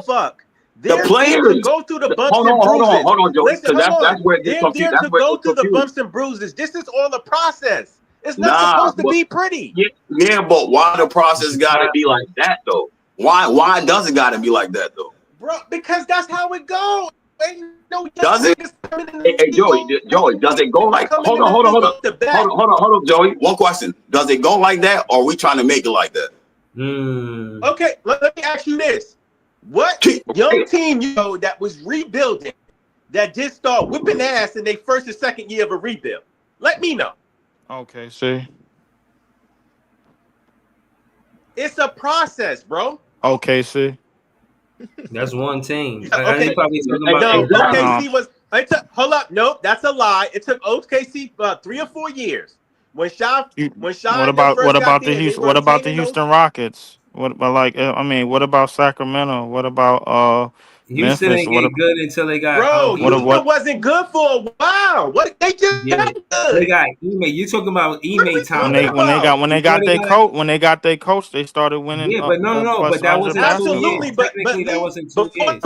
fuck? The players go through the bumps and bruises. Hold on, Joey. Listen, that's where it gets confused. They're to go through the bumps and bruises. This is all a process. It's not supposed to be pretty. Yeah, but why the process got to be like that though? Why does it got to be like that though? Bro, because that's how it goes. Does it? Hey, Joey, does it go like? Hold on, Joey. One question: does it go like that, or are we trying to make it like that? Okay, let me ask you this: what young team that was rebuilding that just started whipping ass in their first and second year of a rebuild? Let me know. Okay, see. It's a process, bro. Okay, see. That's one team. Okay. OKC was. Hold up, nope, that's a lie. It took OKC 3 or 4 years. What about the Houston Rockets? What about Sacramento? What about Houston Memphis? didn't get good until they got. Houston wasn't good for a while. What they just got good. They got Ime. You talking about Ime time? When they got their coach, they started winning. Yeah, but no. But that wasn't absolutely. But that wasn't 2 years.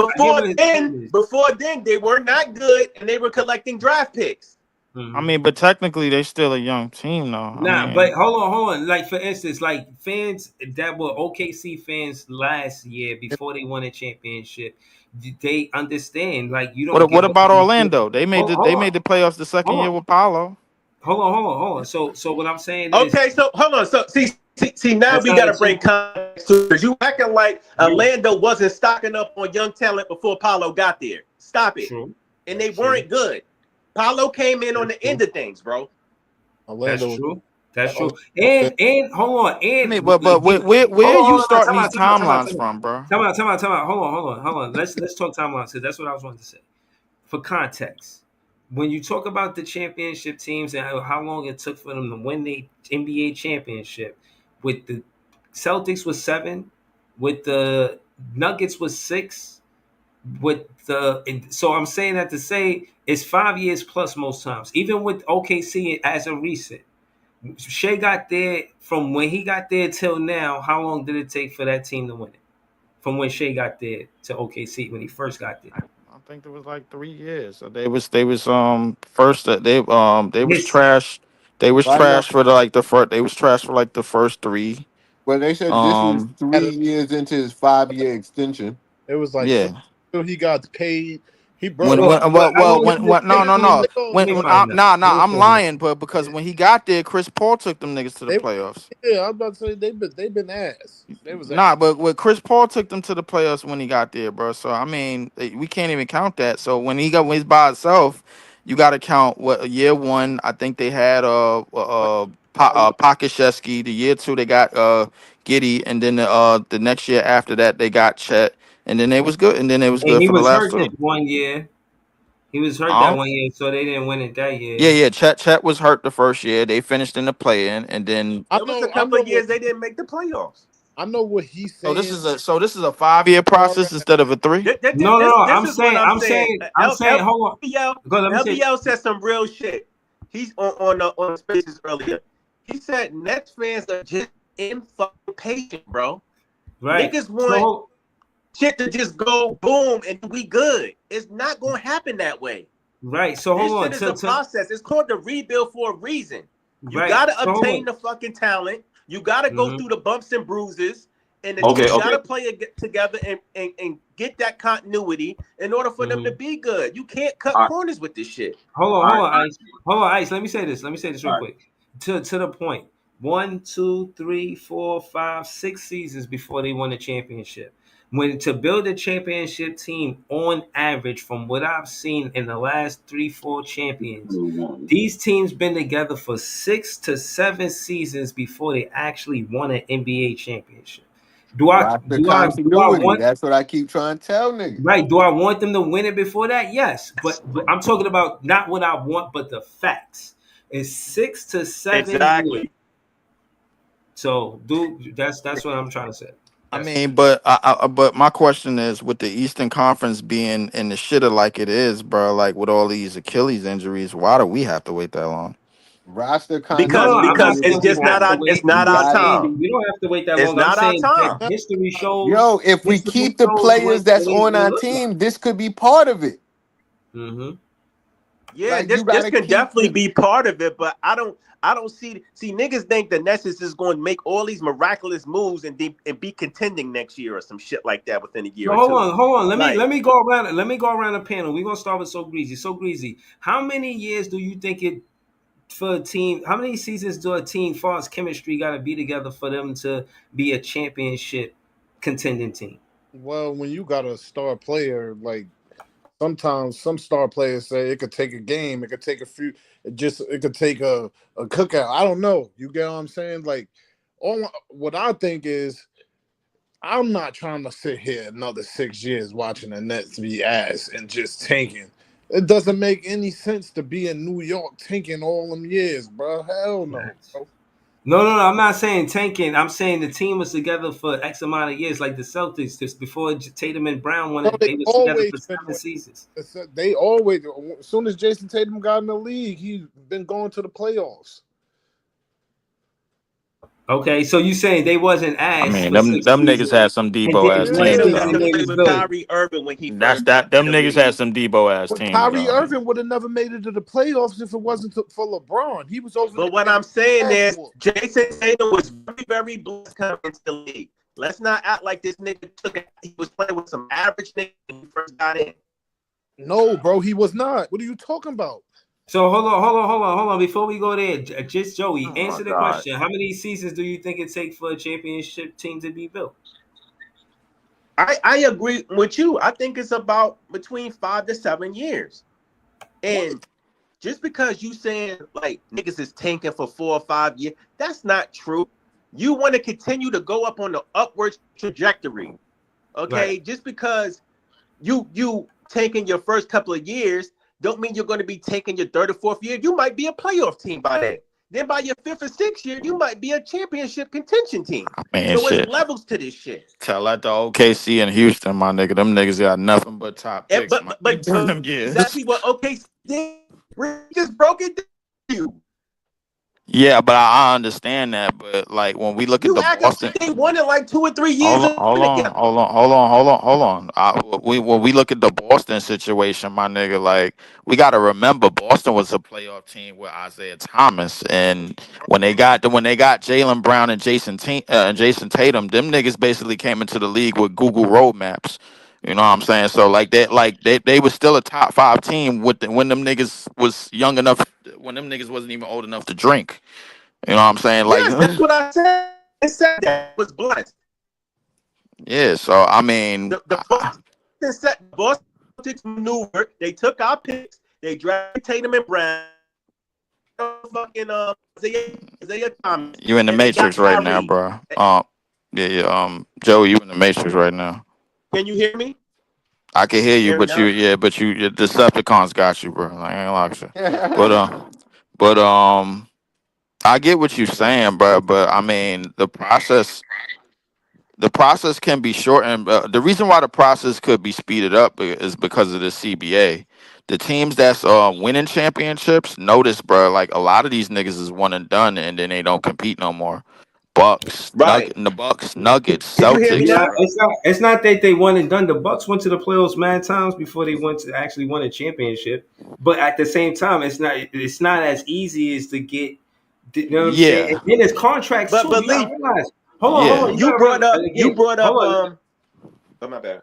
Before then, they were not good, and they were collecting draft picks. I mean, but technically, they still a young team, though. But hold on. Like, for instance, like fans that were OKC fans last year before they won a championship, they understand. Like, you don't. What about Orlando? They made the playoffs the second year with Paolo. Hold on. So what I'm saying is, okay. So hold on. So see now we gotta bring context to it. You acting like Orlando wasn't stocking up on young talent before Paolo got there. Stop it. True. And they weren't good. Paolo came in on the end of things, bro. That's true. And hold on. And but where you starting these timelines from, bro? Time out. Hold on. Let's talk timelines. So that's what I was wanting to say. For context, when you talk about the championship teams and how long it took for them to win the NBA championship, with the Celtics was 7, with the Nuggets was 6. So I'm saying that to say it's 5 years plus most times. Even with OKC as a recent, Shea got there from when he got there till now. How long did it take for that team to win it? From when Shea got there to OKC when he first got there. I think it was like 3 years. So they was first they was trash. They was trash for the first 3. Well, they said this was 3 years into his 5-year extension. It was like so he got paid. He brought I'm lying, but because when he got there, Chris Paul took them niggas to the playoffs. Yeah, I'm about to say they've been ass. But Chris Paul took them to the playoffs when he got there, bro. So I mean, we can't even count that. So when he's by himself, you got to count year 1. I think they had Pokusevski. The year 2 they got Giddey, and then the next year after that they got Chet. And then they was good. And then it was good for the last 2. 1 year. He was hurt that 1 year, so they didn't win it that year. Yeah. Chet was hurt the first year. They finised in the play-in, and then it was a couple of years they didn't make the playoffs. I know what he's saying. So this is a 5-year process instead of a 3. No. I'm saying. Hold on. LBL said some real shit. He's on Spaces earlier. He said Nets fans are just impatient, bro. Right. Niggas want shit to just go boom and we good. It's not going to happen that way. Right. So hold on. This shit is a process. It's called the rebuild for a reason. You got to obtain the fucking talent. You got to go through the bumps and bruises. And then you got to play it together and get that continuity in order for them to be good. You can't cut corners with this shit. Hold on, Ice. Let me say this real quick. To the point. 1, 2, 3, 4, 5, 6 seasons before they won the championship. When to build a championship team on average, from what I've seen in the last 3-4 champions, these teams been together for 6 to 7 seasons before they actually won an NBA championship. Do I Roster do I do I continuity. want That's what I keep trying to tell niggas. right? Do I want them to win it before that? Yes, but I'm talking about not what I want, but the facts. It's 6 to 7 Exactly. years. So, dude, that's what I'm trying to say. I mean, but but my question is, with the Eastern Conference being in the shitter like it is, bro, like with all these Achilles injuries, why do we have to wait that long? Roster Because continuity. I'm not it's saying just we have not to our wait. it's not I'm our not saying time. we don't have to wait that It's long. I'm not our saying time. that history shows. Yo, if we history keep the shows players that's what on it our look like. team, this could be part of it. Mm-hmm. Yeah, Like, this you gotta can keep definitely the- be part of it, but I don't see niggas think the Nets is going to make all these miraculous moves and be contending next year or some shit like that within a year So or two. hold on. Let Like, me go around. Let me go around the panel. We're gonna start with So Greasy. So Greasy, how many years do you think it for a team? How many seasons do a team, far as chemistry, got to be together for them to be a championship contending team? Well, when you got a star player, like sometimes some star players say it could take a game, it could take a few, it could take a cookout. I don't know. You get what I'm saying? Like, what I think is, I'm not trying to sit here another 6 years watching the Nets be ass and just tanking. It doesn't make any sense to be in New York tanking all them years, bro. Hell no. Bro. No. I'm not saying tanking. I'm saying the team was together for X amount of years, like the Celtics. Just before Tatum and Brown won No, it, they they was together always for been 7 seasons. They always, as soon as Jason Tatum got in the league, he's been going to the playoffs. Okay, so you saying they wasn't I ass mean, for them 6 niggas seasons had some and Debo ass didn't win a teams, Tatum season used though. to and they play was with good. Kyrie Irving when he That's first that. got Them in the niggas league. had some Debo ass But teams, Kyrie though. Irving would have never made it to the playoffs if it wasn't for LeBron. He was over But there what getting I'm saying his ass is whooped. Jason Tatum was very, very blessed coming into the league. Let's not act like this nigga he was playing with some average niggas when he first got in. No, bro, he was not. What are you talking about? So hold on. Before we go there, just Joey, Oh my answer the god. question. How many seasons do you think it takes for a championship team to be built? I agree with you. I think it's about between 5 to 7 years. And just because you saying like niggas is tanking for 4 or 5 years, that's not true. You want to continue to go up on the upward trajectory. Okay, Right. just because you taking your first couple of years don't mean you're going to be taking your third or fourth year. You might be a playoff team by then. Then by your fifth or sixth year, you might be a championship contention team. Man, So shit. it's levels to this shit. Tell that to OKC and Houston, my nigga. Them niggas got nothing but top picks, my But nigga. Them years. exactly what OKC did. We just broke it down to you. Yeah, but I understand that. But like when we look at You the act Boston, like they won in like 2 or 3 years together. hold on. When we look at the Boston situation, my nigga, like we got to remember Boston was a playoff team with Isaiah Thomas, and when they got Jaylen Brown and Jason Tatum, them niggas basically came into the league with Google roadmaps. You know what I'm saying? So they was still a top 5 team when them niggas was young enough, when them niggas wasn't even old enough to drink. You know what I'm saying? Like, Yes, that's what I said. I said that was blessed. yeah. So I mean, The Boston Celtics maneuver. They took our picks. They drafted Tatum and Brown. Fucking Isaiah Thomas. you in the And they Matrix got right now, Kyrie. bro. Yeah. Joey, you in the Matrix right now. Can you hear me? I can hear you, Hear me but now? the Decepticons got you, bro. Like, I ain't like shit. But I get what you're saying, bro. But I mean, the process can be shortened. The reason why the process could be speeded up is because of the CBA. The teams that's winning championships, notice, bro, like a lot of these niggas is one and done, and then they don't compete no more. Bucks, Right. Nuggets, Can you hear me Celtics. now? It's not that they won and done. The Bucks went to the playoffs mad times before they went to actually won a championship. But at the same time, it's not as easy as to get. You know what I'm saying? Yeah, And then there's contracts too. But You gotta Lee, realize. Hold yeah. on. you brought up Hold on. oh my bad.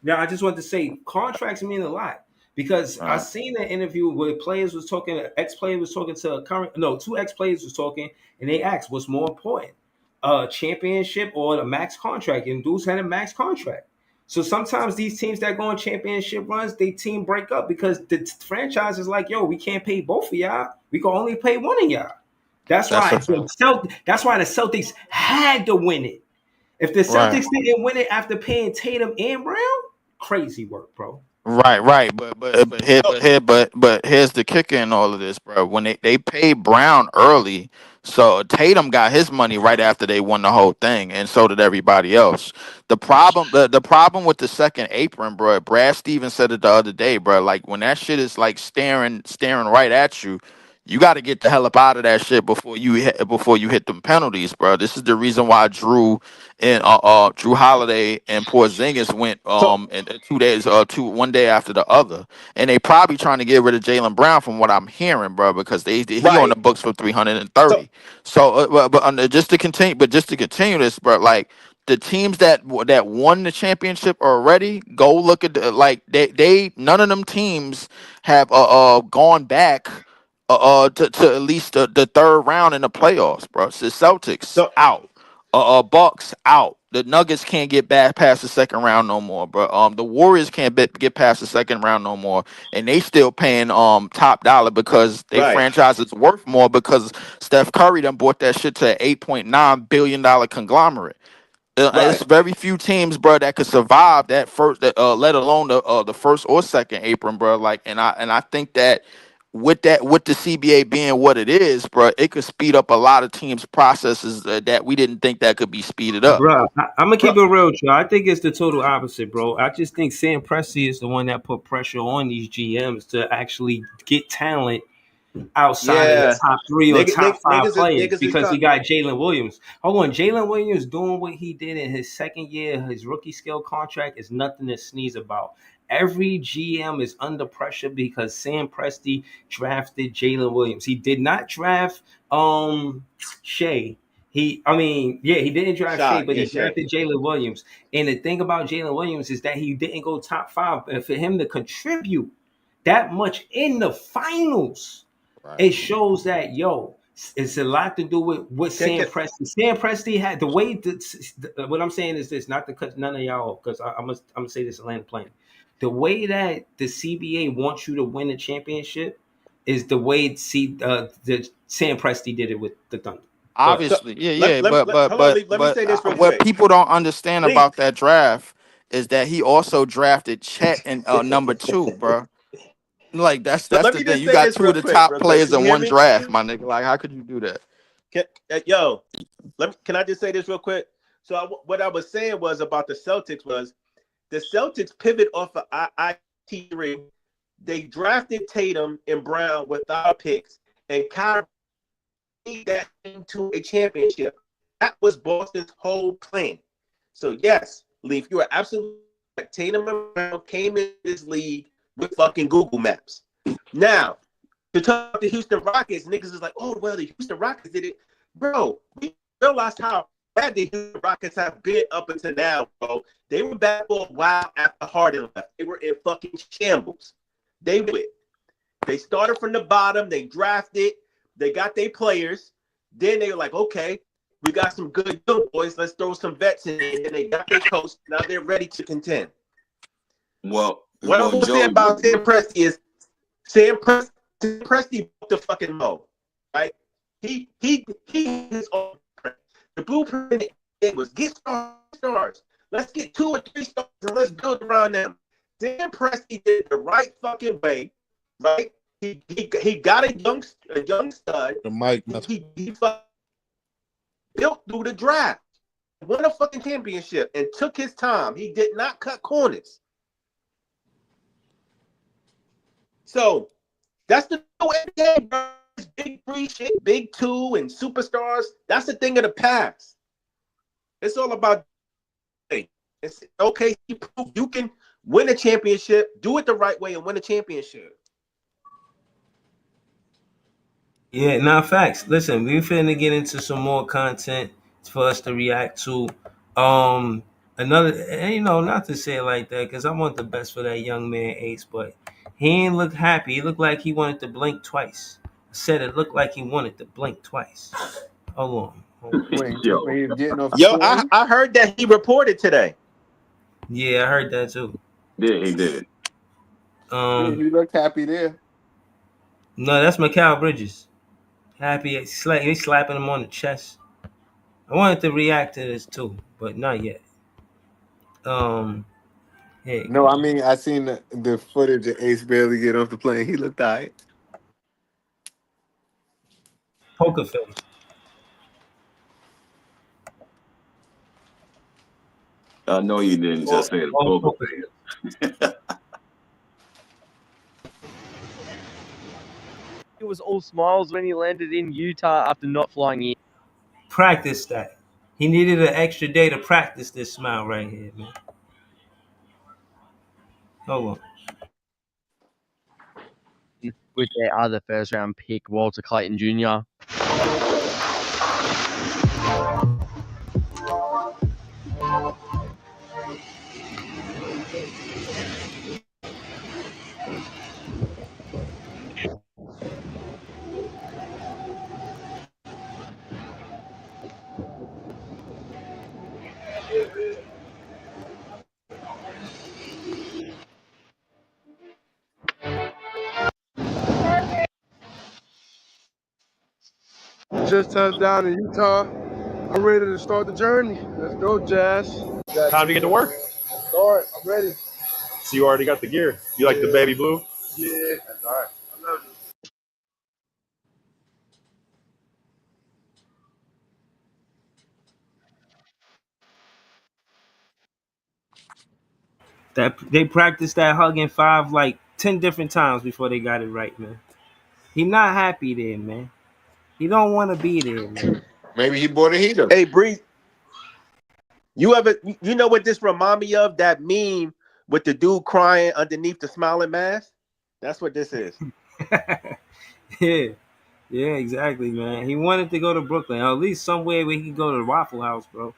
Now, I just want to say contracts mean a lot because I seen an interview where players was talking, ex-player was talking to two ex-players was talking, and they asked what's more important, championship or the max contract, and dudes had a max contract. So sometimes these teams that go on championship runs, they team break up because the franchise is like, yo, we can't pay both of y'all. We can only pay one of y'all. That's That's why a fact. that's why the Celtics had to win it. If the Right. Celtics didn't win it after paying Tatum and Brown, crazy work, bro. Right. But here's the kicker in all of this, bro. When they paid Brown early, so Tatum got his money right after they won the whole thing, and so did everybody else. The problem with the second apron, bro. Brad Stevens said it the other day, bro. Like when that shit is like staring right at you. You got to get the hell up out of that shit before you hit them penalties, bro. This is the reason why Drew Holiday and Porzingis went So in 2 days, one day after the other, and they probably trying to get rid of Jaylen Brown from what I'm hearing, bro, because he on the right. books for So 330. So, just to continue this, bro, like the teams that won the championship already, go look at they none of them teams have gone back to at least the third round in the playoffs, bro. So Celtics so out. Bucks out. The Nuggets can't get back past the second round no more, bro. The Warriors can't get past the second round no more, and they still paying top dollar because they right, franchise is worth more because Steph Curry done bought that shit to an $8.9 billion conglomerate. It's right. very few teams, bro, that could survive that first, let alone the first or second apron, bro. Like, and I think that with the CBA being what it is, bro, it could speed up a lot of teams' processes that we didn't think that could be speeded up. Bro, I'm gonna Bro, keep it real, Joe. I think it's the total opposite, bro. I just think Sam Presti is the one that put pressure on these GMs to actually get talent outside of the yeah. top three or top five players Niggas is because he trying. got Jalen Williams. Hold on, Jalen Williams doing what he did in his second year, his rookie scale contract is nothing to sneeze about. Every GM is under pressure because Sam Presti drafted Jalen Williams. He did not draft Shea. He didn't draft Shea, Shot. but Yeah, he Shay. drafted Jalen Williams. And the thing about Jalen Williams is that he didn't go top five. And for him to contribute that much in the finals, Right. it shows that it's a lot to do with what Sam Presti. Sam Presti had the way that what I'm saying is this, not to cut none of y'all off, because I'm gonna say this Atlanta plan. The way that the CBA wants you to win a championship is the way the Sam Presti did it with the Thunder. Go ahead. So Obviously, yeah, hold on, Lee, let me say this real what quick. people don't understand Lee, about that draft is that he also drafted Chet in number 2, bro. Like that's so let the me thing. just You say got this two of real the quick, top real quick. players Can you in hear one me? draft, my nigga. Like, how could you do that? Can I just say this real quick? So what I was saying was about the Celtics was the Celtics pivot off of IT3. They drafted Tatum and Brown without picks, and Kyrie made that into a championship. That was Boston's whole plan. So yes, Leaf, you are absolutely right. Tatum and Brown came in this league with fucking Google Maps. Now, to talk about the Houston Rockets, niggas is like, oh, well, the Houston Rockets did it. Bro, we realized how bad the Houston Rockets have been up until now, bro. They were back for a while after Harden left. They were in fucking shambles. They started from the bottom. They drafted. They got their players. Then they were like, okay, we got some good young boys. Let's throw some vets in there. And they got their coach. Now they're ready to contend. What I'm going to say about Sam Presti is Sam Presti broke the fucking mold, right? He his own blueprint. The blueprint was get stars. Let's get 2 or 3 stars and let's build around them. Sam Presti did it the right fucking way, right? He got a young stud. The mic. He built through the draft, won a fucking championship, and took his time. He did not cut corners. So that's the new NBA, bro. Big 3 shit, big 2 and superstars. That's the thing of the past. It's all about it's okay. You can win a championship, do it the right way, and win a championship. Yeah, now facts. Listen, we finna get into some more content for us to react to. Another, and not to say it like that, because I want the best for that young man Ace, but he ain't look happy. He looked like he wanted to blink twice. I said it looked like he wanted to blink twice. Hold on. Wait, Yo, he's getting off the Yo, court? I heard that he reported today. Yeah, I heard that too. Yeah, he did. Yeah, he looked happy there. No, that's Mikal Bridges. Happy, he's slapping him on the chest. I wanted to react to this too, but not yet. Here you No, go. I mean I seen the footage of Ace Bailey get off the plane. He looked all right. Poker face. I know you didn't just say the poker Poker. face. It was all smiles when he landed in Utah after not flying in. Practice that. He needed an extra day to practice this smile right here, man. Hold on. With their other first-round pick, Walter Clayton Jr. Just touched down in Utah. I'm ready to start the journey. Let's go, Jazz. Time to get to work. Start. I'm ready. So you already got the gear. You like the baby blue? Yeah. That's all right. I love it. That they practiced that hugging 10 different times before they got it right, man. He not happy there, man. He don't want to be there, man. Maybe he bought a heater. Hey, Bree, you know what this remind me of? That meme with the dude crying underneath the smiling mask? That's what this is. Yeah, exactly, man. He wanted to go to Brooklyn, or at least somewhere where he could go to the Waffle House, bro.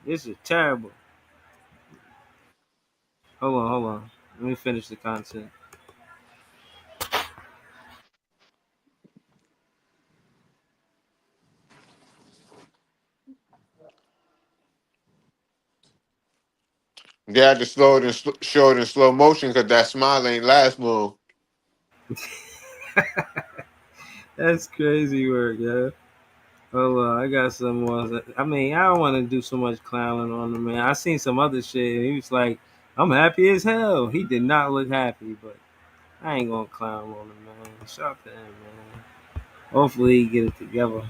This is terrible. Hold on. Let me finish the content. They had to show it in slow motion because that smile ain't last long. That's crazy work, yeah. Hold on, I got some more. I mean, I don't want to do so much clowning on him, man. I seen some other shit, and he was like, I'm happy as hell. He did not look happy, but I ain't gonna clown on him, man. Shout out to him, man. Hopefully he get it together.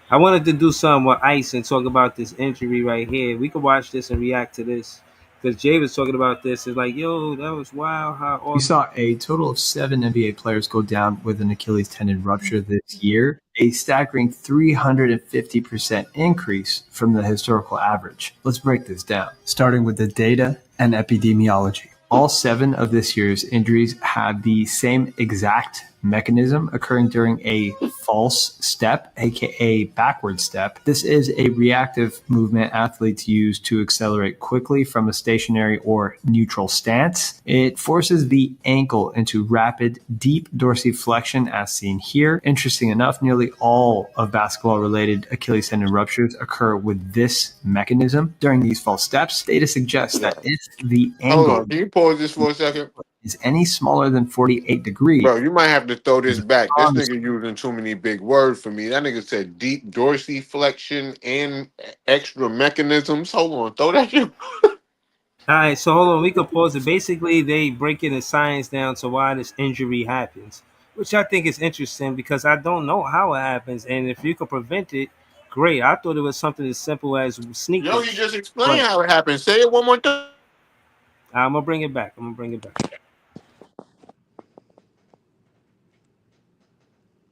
I wanted to do something with Ice and talk about this injury right here. We could watch this and react to this. Because Jay was talking about this. It's like, yo, that was wild. How We saw a total of 7 NBA players go down with an Achilles tendon rupture this year, a staggering 350% increase from the historical average. Let's break this down, starting with the data and epidemiology. All 7 of this year's injuries had the same exact mechanism occurring during a false step, aka backward step. This is a reactive movement athletes use to accelerate quickly from a stationary or neutral stance. It forces the ankle into rapid, deep dorsiflexion as seen here. Interesting enough, nearly all of basketball-related Achilles tendon ruptures occur with this mechanism. During these false steps, data suggests that if the angle... Hold on, can you pause this for a second? ...is any smaller than 48 degrees... Bro, you might have to throw this back. This nigga using too many big words for me. That nigga said deep dorsiflexion and extra mechanisms. Hold on, throw that shit. All right, so hold on. We could pause it. Basically, they breaking the science down to why this injury happens, which I think is interesting because I don't know how it happens. And if you could prevent it, great. I thought it was something as simple as sneakers. Yo, you just explained how it happened. Say it one more time. I'm going to bring it back.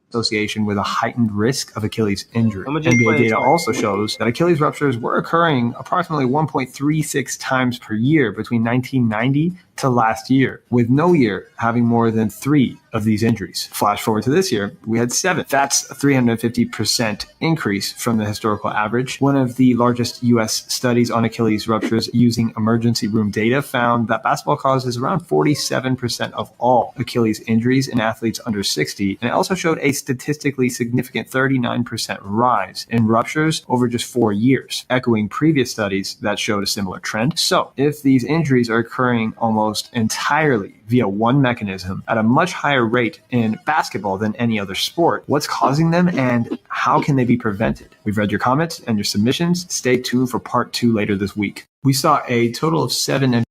Association with a heightened risk of Achilles injury. NBA data also shows that Achilles ruptures were occurring approximately 1.36 times per year between 1990 to last year, with no year having more than 3 of these injuries. Flash forward to this year, we had 7. That's a 350% increase from the historical average. One of the largest U.S. studies on Achilles ruptures using emergency room data found that basketball causes around 47% of all Achilles injuries in athletes under 60, and it also showed a statistically significant 39% rise in ruptures over just 4 years, echoing previous studies that showed a similar trend. So, if these injuries are occurring almost entirely via one mechanism at a much higher rate in basketball than any other sport, what's causing them and how can they be prevented? We've read your comments and your submissions. Stay tuned for part 2 later this week. We saw a total of 7.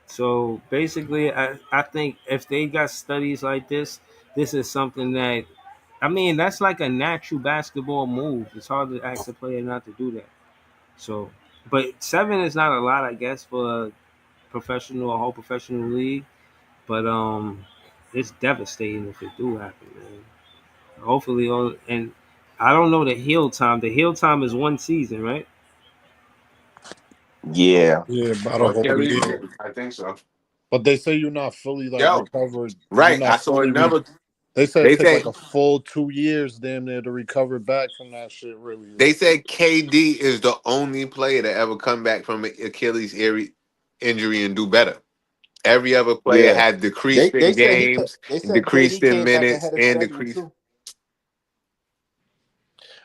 So basically, I think if they got studies like this is something that, I mean, that's like a natural basketball move. It's hard to ask a player not to do that. So, but 7 is not a lot, I guess, for a whole professional league. But it's devastating if it do happen, man. Hopefully, and I don't know the heal time. The heal time is 1 season, right? Yeah. Yeah, about a Or whole Achilles, year. I think so. But they say you're not fully recovered. You're Right. not I saw fully another. They said They it take say like a full 2 years damn near to recover back from that shit. Really, they said KD is the only player to ever come back from an Achilles injury and do better. Every other player Yeah. had decreased in games, They said decreased KD in came back minutes, ahead of and schedule decreased. too.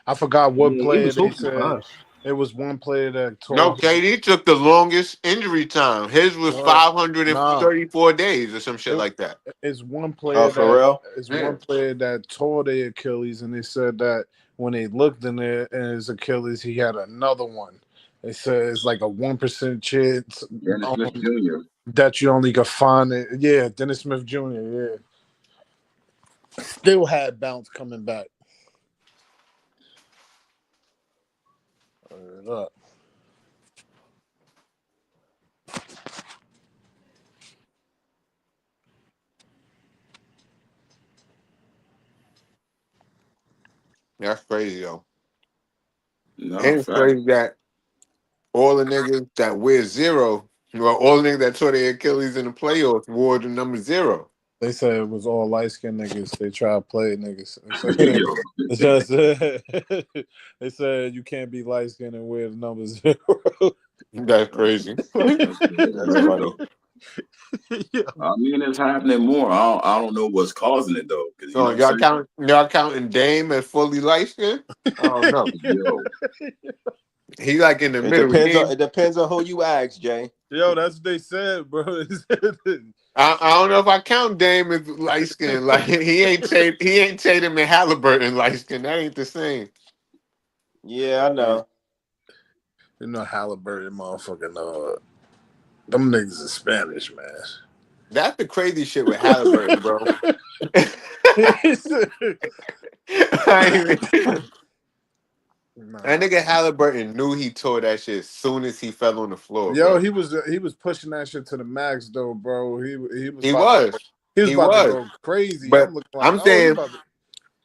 I forgot what Yeah, he player was they hooping for said. us. It was one player that No, tore. KD took the longest injury time. His was No, nah. 534 days or some shit It, like that. it's one Oh, player for that real? is Yeah. one player that tore their Achilles, and they said that when they looked in there in his Achilles, he had another one. They said it's like a 1% chance Dennis Smith Jr. that you only could find it. Yeah, Dennis Smith Jr. Yeah, still had bounce coming back. Up. That's crazy, though. No, And it's fact. crazy that all the niggas that wear 0, well, all the niggas that tore their Achilles in the playoffs wore the number 0. They said it was all light skinned niggas. They try to play niggas. Yo. It's just, they said you can't be light skinned and wear the number 0. That's crazy. That's funny. Yeah. I mean, it's happening more. I don't know what's causing it though. Because you So know what I'm y'all counting Dame as fully light skinned? Oh no. Yo. He like in the It middle. depends on who you ask, Jay. Yo, that's what they said, bro. I don't know if I count Dame as light skinned. Like he ain't Tatum and Halliburton light skinned. That ain't the same. Yeah, I know. You know Halliburton, motherfucking them niggas is Spanish, man. That's the crazy shit with Halliburton, bro. That nigga Halliburton knew he tore that shit as soon as he fell on the floor. Yo, bro. he was pushing that shit to the max though, bro. He was He about was. to go crazy. But I'm looking like, I'm saying,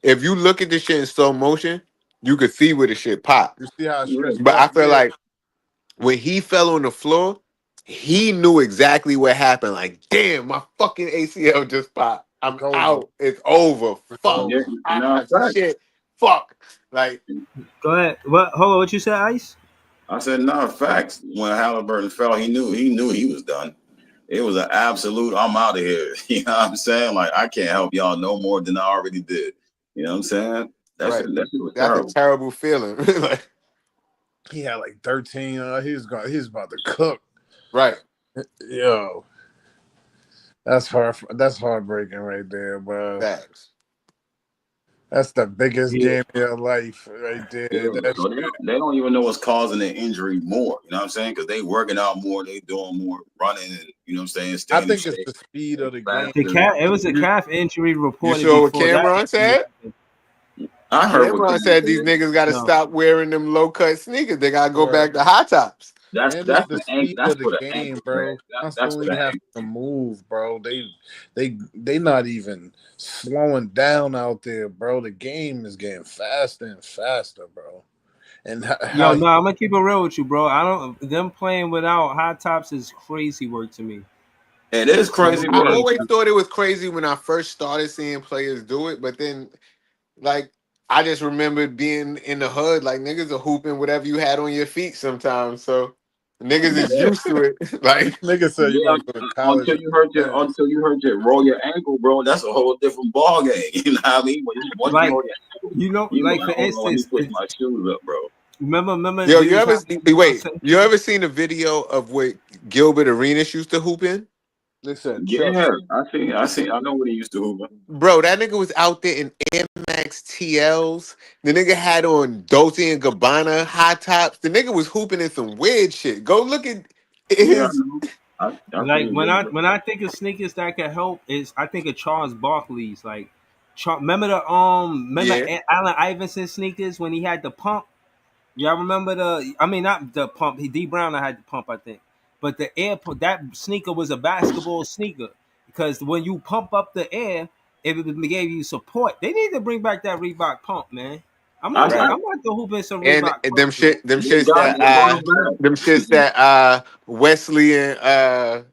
he if you look at the shit in slow motion, you could see where the shit popped. you see how stretched But I up, feel yeah. like when he fell on the floor, he knew exactly what happened. Like, damn, my fucking ACL just popped. I'm It's over. out. It's over. Fuck. No, fact. Shit. Fuck. Like, Go ahead. What? Hold on. What you said, Ice? I said, no, facts. When Halliburton fell, he knew he was done. It was an absolute, I'm out of here. You know what I'm saying? Like, I can't help y'all no more than I already did. You know what I'm saying? right. That's That's a terrible feeling. Like, He had like 13. He was about to cook. right. Yo, that's heartbreaking right there, bro. Facts. That's the biggest Yeah. game of your life right there. Yeah, so they don't even know what's causing the injury more. You know what I'm saying? Because they working out more, they doing more running, and you know what I'm saying. I think it's the speed of the game. It was a calf injury You reported. saw what before Cameron said? I heard what Cameron said these niggas got to No. stop wearing them low cut sneakers. They got to go Yeah. back to high tops. That's And that's it's the the ankle. speed That's of the for the game, ankle, bro. man. That's for Constantly the have ankle. to move, bro. They not even slowing down out there, bro. The game is getting faster and faster, bro. and Yo, how no, I'm gonna keep it real with you, bro. I don't. Them playing without high tops is crazy work to me. It is crazy I work. always thought it was crazy when I first started seeing players do it, but then like I just remembered being in the hood, like niggas are hooping whatever you had on your feet sometimes. So niggas is Yeah, used to it. Like nigga said you're yeah. gonna go to college. Until you hurt your roll your ankle, bro. That's a whole different ball game. You know what I mean? Once you Like, roll your ankle, you know, you like like, for hold on, let me instance, put my shoes up, bro. remember yo, we you was ever having wait? You ever seen a video of what Gilbert Arenas used to hoop in? They said Chuck. Yeah, I know what he used to hoop. Bro, that nigga was out there in Air Max TLs. The nigga had on Dolce and Gabbana high tops. The nigga was hooping in some weird shit. Go look at Yeah, I his. know. I like seen Gilbert. when I think of sneakers that can help is I think of Charles Barkley's. Like, remember Yeah. Allen Iverson sneakers when he had the pump. Y'all remember the? I mean, not the pump. D Brown had the pump, I think. But the air that sneaker was a basketball sneaker because when you pump up the air, it gave you support. They need to bring back that Reebok pump, man. I'm I, not. I Right. I'm not the hooping some And Reebok pump, man. them they shits got that they brought him back. Wesley and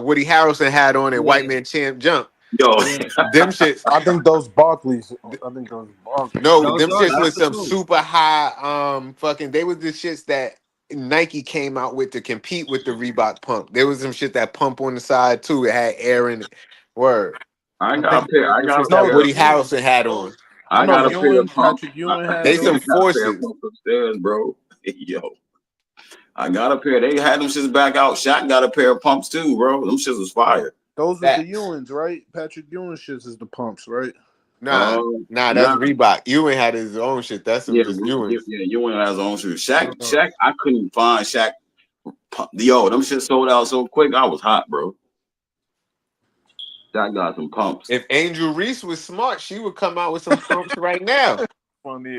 Woody Harrelson had on in White Yeah, Man Champ Jump. Yo, yeah. Them shits. I think those Barclays. I think those Barclays. No, Those them are shits that's was the some truth. super high fucking they was the shits that Nike came out with to compete with the Reebok pump. There was some shit that pump on the side too. It had air in it. Word. I I'm got a thinking pair. of I them got a shits that pair. No, Woody Harrelson had on. I I know got a pair of Ewan, pumps. Patrick Ewing had They I some those. got a pair of forces. pumps upstairs, bro. Yo, I got a pair. They had them shits back out. Shaq got a pair of pumps too, bro. Them shits was fire. Those was the Facts. Ewans, right? Patrick Ewing shits is the pumps, right? Nah, that's Nah, Reebok. Ewing had his own shit. That's some yeah, just Ewing. you went out his own shoes. Shaq, I couldn't find Shaq. Yo, them shit sold out so quick. I was hot, bro. Shaq got some pumps. If Angel Reese was smart, she would come out with some pumps right now. Funny.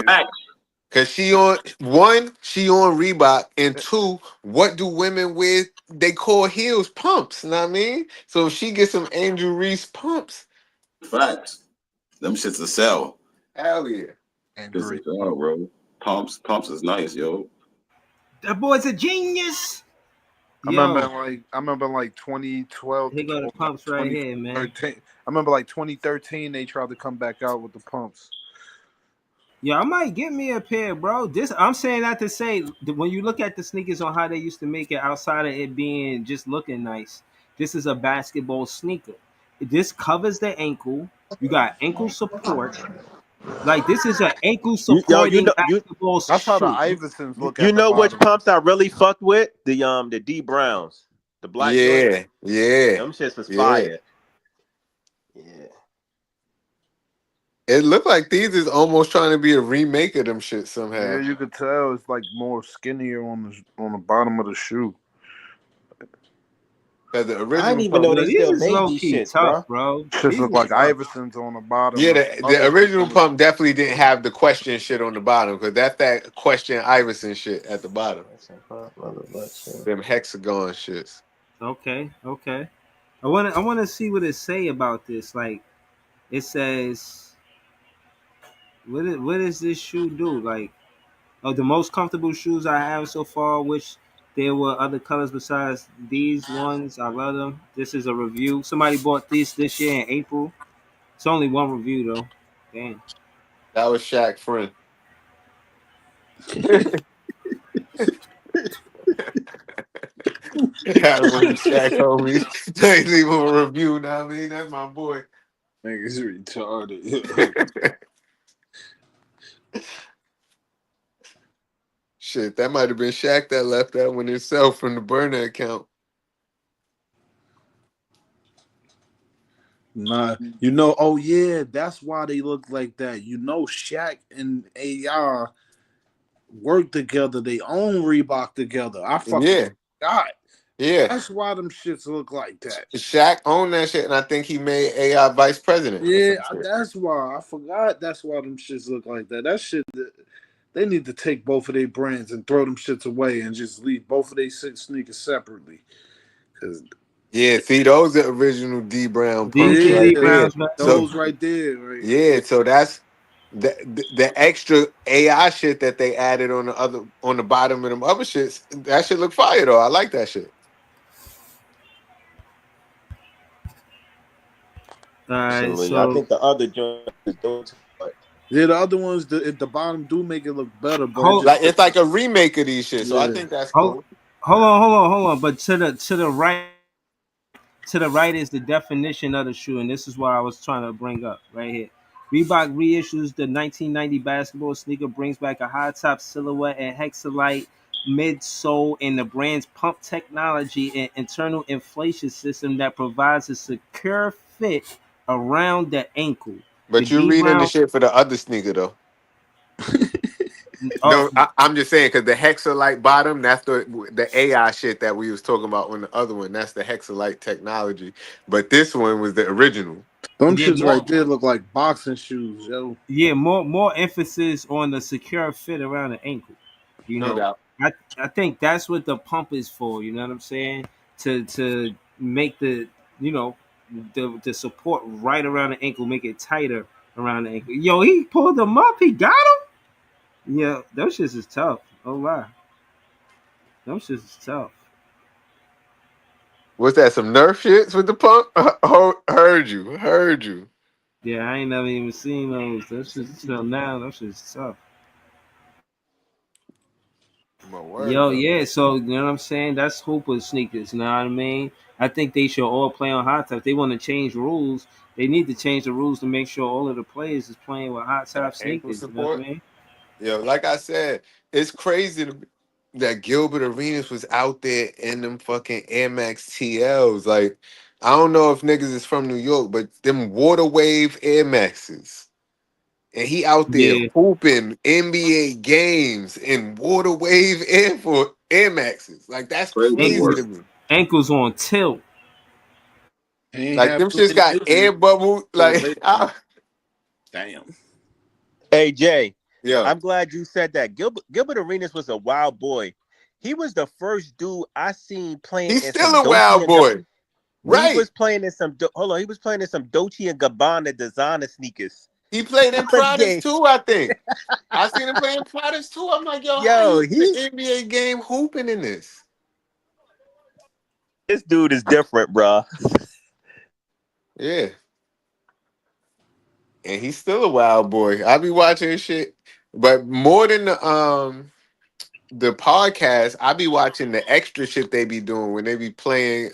Cause she on Reebok, and two, what do women wear? They call heels pumps. You know what I mean? So if she gets some Angel Reese pumps, Facts. Them shits a sell. hell yeah. It's a sell, bro. Pumps is nice, yo. That boy's a genius. I remember like 2012 He got the pumps right here, man. 2013. I remember like 2013 they tried to come back out with the pumps. Yeah, I might get me a pair, bro. I'm saying that to say that when you look at the sneakers on how they used to make it, outside of it being just looking nice, this is a basketball sneaker. This covers the ankle. You got ankle support. Like this is an ankle supporting basketball That's how the shoe. Iversons look. You at know the which bottom. pumps I really fucked with? The D Browns, the black. Yeah, joints. yeah. Them shits was Yeah. fire. It looked like these is almost trying to be a remake of them shit somehow. Yeah, you could tell it's like more skinnier on the bottom of the shoe. The original I didn't even know pump, they still made these shits, tough, bro. Just look like Iversons on the bottom. yeah, the original pump definitely didn't have the question shit on the bottom because that's that question Iverson shit at the bottom. Them hexagon shits. Okay. I want to see what it say about this. Like, it says, what does this shoe do? Like, the most comfortable shoes I have so far, which there were other colors besides these ones. I love them. This is a review. Somebody bought this year in April. It's only one review though. Damn. That was Shaq's friend. Yeah, when Shaq told me they leave him a review. Now I mean, that's my boy. Niggas retarded. Shit, that might have been Shaq that left that one himself from the burner account. Nah, you know, oh yeah, that's why they look like that. You know, Shaq and AR work together. They own Reebok together. I fucking forgot. Yeah. That's why them shits look like that. Shaq owned that shit, and I think he made AI vice president. Yeah, that's why. I forgot that's why them shits look like that. That shit, they need to take both of their brands and throw them shits away and just leave both of their sneakers separately. Yeah, see, those are original D Brown pumps Yeah, right D there. Browns, those right there. Right? Yeah, so that's the extra AI shit that they added on the bottom of them other shits, that shit look fire though. I like that shit. All right, Personally, I so think the other joint is dope too much. Yeah, the other ones at the bottom do make it look better, but it hold just Like it's like a remake of these shit, so I yeah. think that's hold cool. hold on. But to the right is the definition of the shoe, and this is what I was trying to bring up right here. Reebok reissues the 1990 basketball sneaker, brings back a high top silhouette and hexalite midsole, and the brand's pump technology and internal inflation system that provides a secure fit around the ankle. The But you're D reading the round, shit for the other sneaker though. uh, No, I'm just saying because the hexalite bottom, that's the AI shit that we was talking about on the other one. That's the hexalite technology. But this one was the original. Them yeah, shits right more there look like boxing shoes, yo. more emphasis on the secure fit around the ankle. You No know, doubt. I think that's what the pump is for. You know what I'm saying? To make the you know the support right around the ankle, make it tighter around the ankle. Yo, he pulled them up. He got him. Yeah, those shits is tough. Oh wow, those shits is tough. What's that? Some Nerf shits with the pump? Heard you. Yeah, I ain't never even seen those. Those shits till now. Those shits is tough. My word, Yo, bro. yeah. So you know what I'm saying? That's Hooper sneakers. You know what I mean? I think they should all play on hot top. They want to change rules. They need to change the rules to make sure all of the players is playing with hot top Ankle sneakers. You know what I support. mean? Yo, like I said, it's crazy that Gilbert Arenas was out there in them fucking Air Max TLs. Like, I don't know if niggas is from New York, but them water wave Air Maxes. And he out there Yeah, hooping NBA games in water wave Air Maxes. Like, that's Crazy crazy work. to me. ankles on tilt. He ain't Like, have them too shits many got injuries air bubble. till Like, later. Damn. Hey Jay, yo, I'm glad you said that. Gilbert Arenas was a wild boy. He was the first dude I seen playing he's in still some a Dolce wild and Gabbana. boy. He Right. was playing in some hold on. He was playing in some Dolce and Gabbana designer sneakers. He played in Pradas Yeah. too, I think. I seen him playing Pradas too. I'm like, yo, how Yo, you in the NBA game hooping in this? this dude is different, bro. Yeah. And he's still a wild boy. I be watching his shit. But more than the podcast, I be watching the extra shit they be doing when they be playing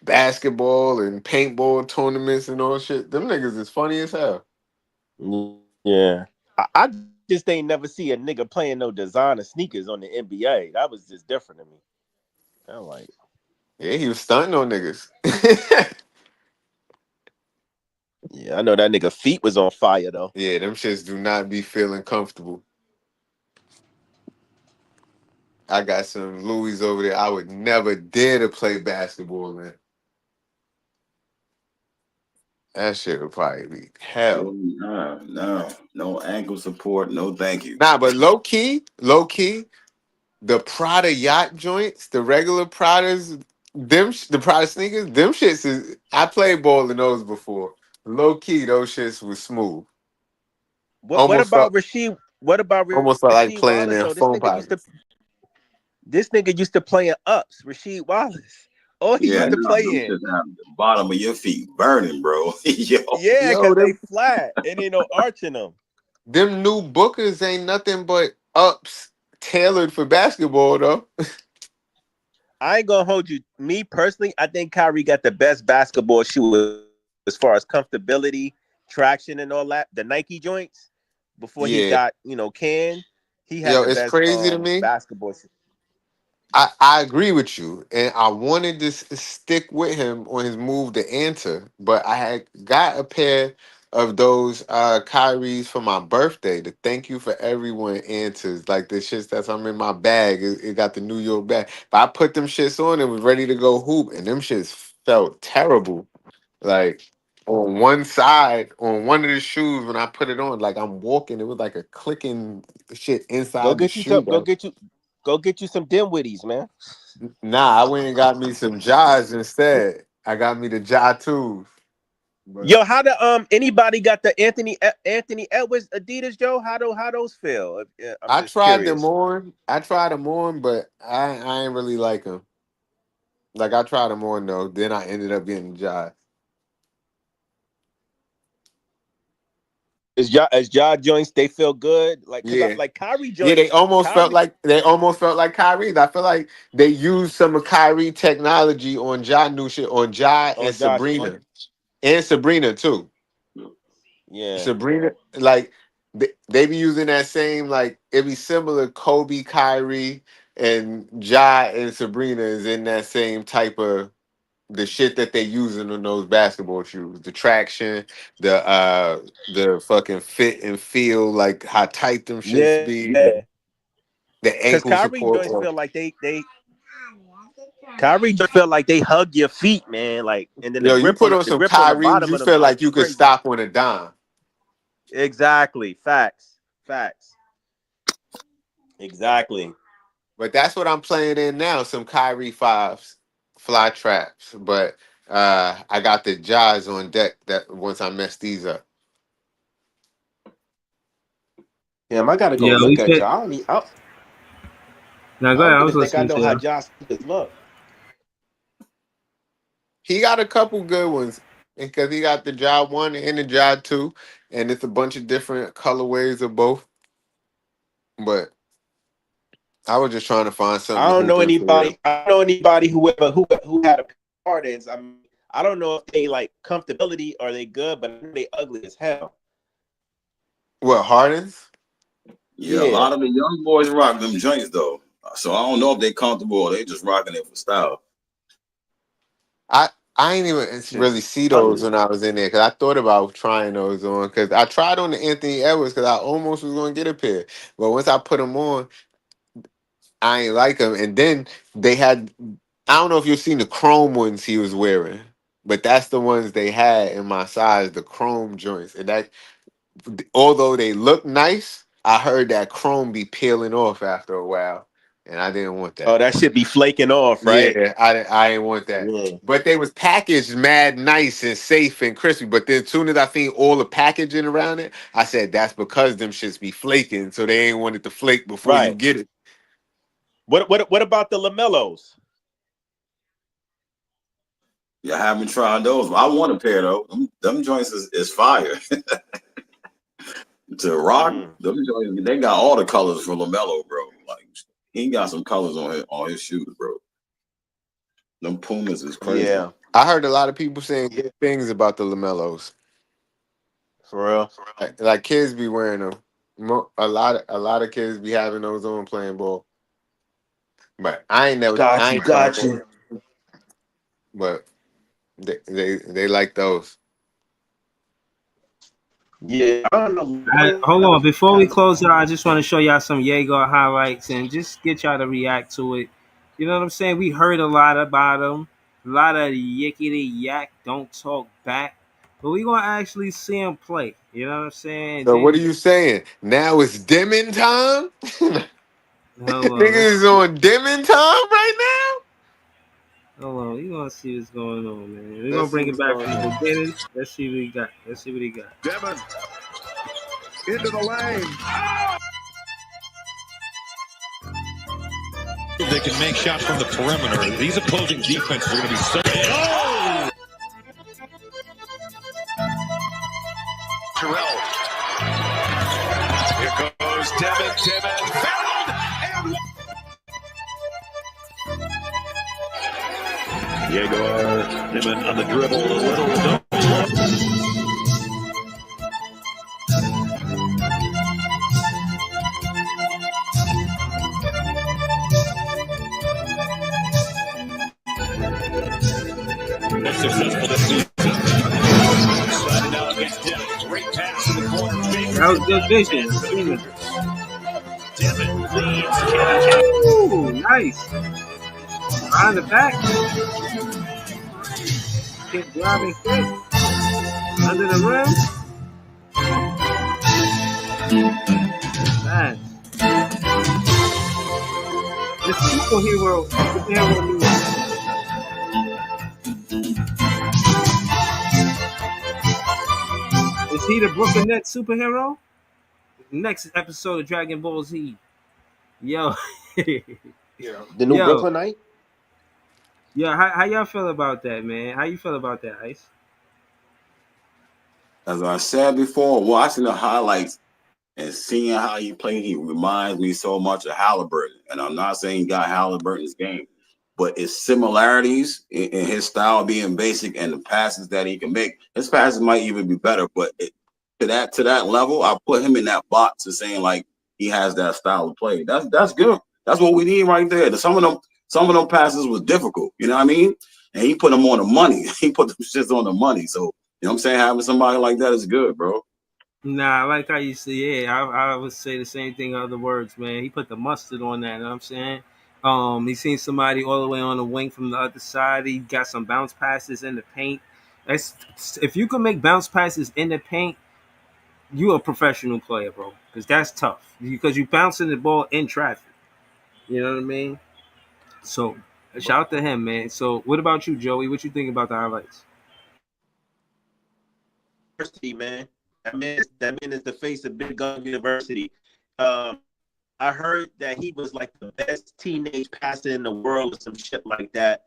basketball and paintball tournaments and all shit. Them niggas is funny as hell. Yeah. I just ain't never see a nigga playing no designer sneakers on the NBA. That was just different to me. I'm like, Yeah, he was stunting on niggas. yeah, I know that nigga feet was on fire though. Yeah, them shits do not be feeling comfortable. I got some Louis over there. I would never dare to play basketball in. That shit would probably be hell. No ankle support. No, thank you. Nah, but low key, the Prada yacht joints, the regular Pradas, the Prada sneakers, them shits is. I played ball in those before. Low key, those shits was smooth. What about Rasheed? What about Almost felt like Rasheed playing Wallace in though? This phone nigga used to pockets. play in ups. Rasheed Wallace. All he Yeah, used to no, play them in. just have the bottom of your feet burning, bro. Yo. Yeah, Yo, because they them flat. It ain't no arch in them. them new Bookers ain't nothing but ups tailored for basketball though. I ain't gonna hold you. Me personally, I think Kyrie got the best basketball shoe as far as comfortability, traction, and all that. The Nike joints before he Yeah. got Can. He had Yo, the it's best crazy to me. basketball shoe. I agree with you, and I wanted to stick with him on his move to enter, but I had got a pair of those Kyries for my birthday. To thank you for everyone answers like the shits that's I'm in my bag. It got the New York bag, but I put them shits on and was ready to go hoop, and them shits felt terrible. Like on one side, on one of the shoes, when I put it on, like I'm walking, it was like a clicking shit Go inside the get you some. shoe. Go get you some Dimwitties, man. Nah, I went and got me some Jars instead. I got me the Ja 2s. But Yo, how the anybody got the Anthony Edwards Adidas, Joe? How those feel? I'm I just tried them curious. on, but I ain't really like them. Like I tried them on though, then I ended up getting the Jai. Is Ja joints? They feel good, like because Yeah. like Kyrie Yeah, joints. they almost felt like Kyrie. I feel like they used some of Kyrie technology on Ja new shit on Ja and on Josh. Sabrina. And Sabrina too. Yeah, Sabrina, like they be using that same like it be similar. Kobe, Kyrie, and Ja and Sabrina is in that same type of the shit that they using on those basketball shoes. The traction, the fucking fit and feel, like how tight them shits be. yeah. The Because ankle Kyrie support. joints feel like they Kyrie just feel like they hug your feet, man. Like, and then You put on the some grip on the Kyries, bottom you of them feel like joints you could crazy. stop on a dime. Exactly. Facts. Exactly. But that's what I'm playing in now. Some Kyrie 5s, fly traps. But I got the Jaws on deck that once I mess these up. Damn, I gotta go Yeah, we look at fit. Josh. Now I go don't ahead. I was even think I listening know to how you. Josh look. He got a couple good ones because he got the Job 1 and the Job 2, and it's a bunch of different colorways of both. But I was just trying to find something I to don't hoop know in for. anybody who had a Hardens. I mean, I don't know if they like comfortability or they good, but they ugly as hell. What, Hardens? Yeah, a lot of the young boys rock them joints though. So I don't know if they comfortable or they just rocking it for style. I ain't even really see those when I was in there because I thought about trying those on because I tried on the Anthony Edwards because I almost was going to get a pair. But once I put them on, I ain't like them. And then they had, I don't know if you've seen the chrome ones he was wearing, but that's the ones they had in my size, the chrome joints. And that, although they look nice, I heard that chrome be peeling off after a while. And I didn't want that. Oh, that should be flaking off, right? Yeah, I didn't want that. Yeah. But they was packaged mad nice and safe and crispy. But then as soon as I seen all the packaging around it, I said that's because them shits be flaking. So they ain't want it to flake before you get it. What about the LaMelos? Yeah, I haven't tried those. I want a pair though. Them joints is fire. To rock, them joints, they got all the colors for LaMelo, bro. Like he got some colors on his shoes, bro. Them Pumas is crazy. Yeah, I heard a lot of people saying good things about the LaMelos. For real, like kids be wearing them. A lot of kids be having those on playing ball. But I ain't never. Got you. But they like those. Yeah, I don't know. Hold on, before we close out, I just want to show y'all some Jaeger highlights and just get y'all to react to it. You know what I'm saying? We heard a lot about him, a lot of yickety yak, don't talk back, but we gonna actually see him play. You know what I'm saying? So what are you saying? Now it's dimming time. Niggas is on dimming time right now. Hold on, we gonna see what's going on, man. We're gonna bring it back from the beginning. Let's see what he got. Devin into the lane. They can make shots from the perimeter. These opposing defenses are going to be so. Oh! Terrell. Here goes Devin found and Jaeger, Devin on the dribble, a little double. Most successful this season. Sliding down against Devin. Great pass to the corner. That was good vision. Devin leads. Ooh, nice. Behind the back. Keep driving quick. Under the rim. Nice. This superhero music. Is he the Brooklyn Nets superhero? Next episode of Dragon Ball Z. Yo. Yeah. The new Yo. Brooklynite? Yeah, how y'all feel about that, man? How you feel about that, Ice? As I said before, watching the highlights and seeing how he played, he reminds me so much of Halliburton. And I'm not saying he got Halliburton's game, but it's similarities in his style being basic and the passes that he can make. His passes might even be better, but to that level, I put him in that box of saying like he has that style of play. That's good. That's what we need right there. Some of them passes was difficult, you know what I mean? And he put them on the money. He put them shits on the money. So, you know what I'm saying? Having somebody like that is good, bro. Nah, I like how you say, yeah, I would say the same thing in other words, man. He put the mustard on that, you know what I'm saying? He seen somebody all the way on the wing from the other side. He got some bounce passes in the paint. If you can make bounce passes in the paint, you a professional player, bro. Because that's tough. Because you bouncing the ball in traffic. You know what I mean? So shout out to him, man. So what about you, Joey? What you think about the highlights? University, man. That man is the face of Big Gun University. I heard that he was like the best teenage passer in the world or some shit like that.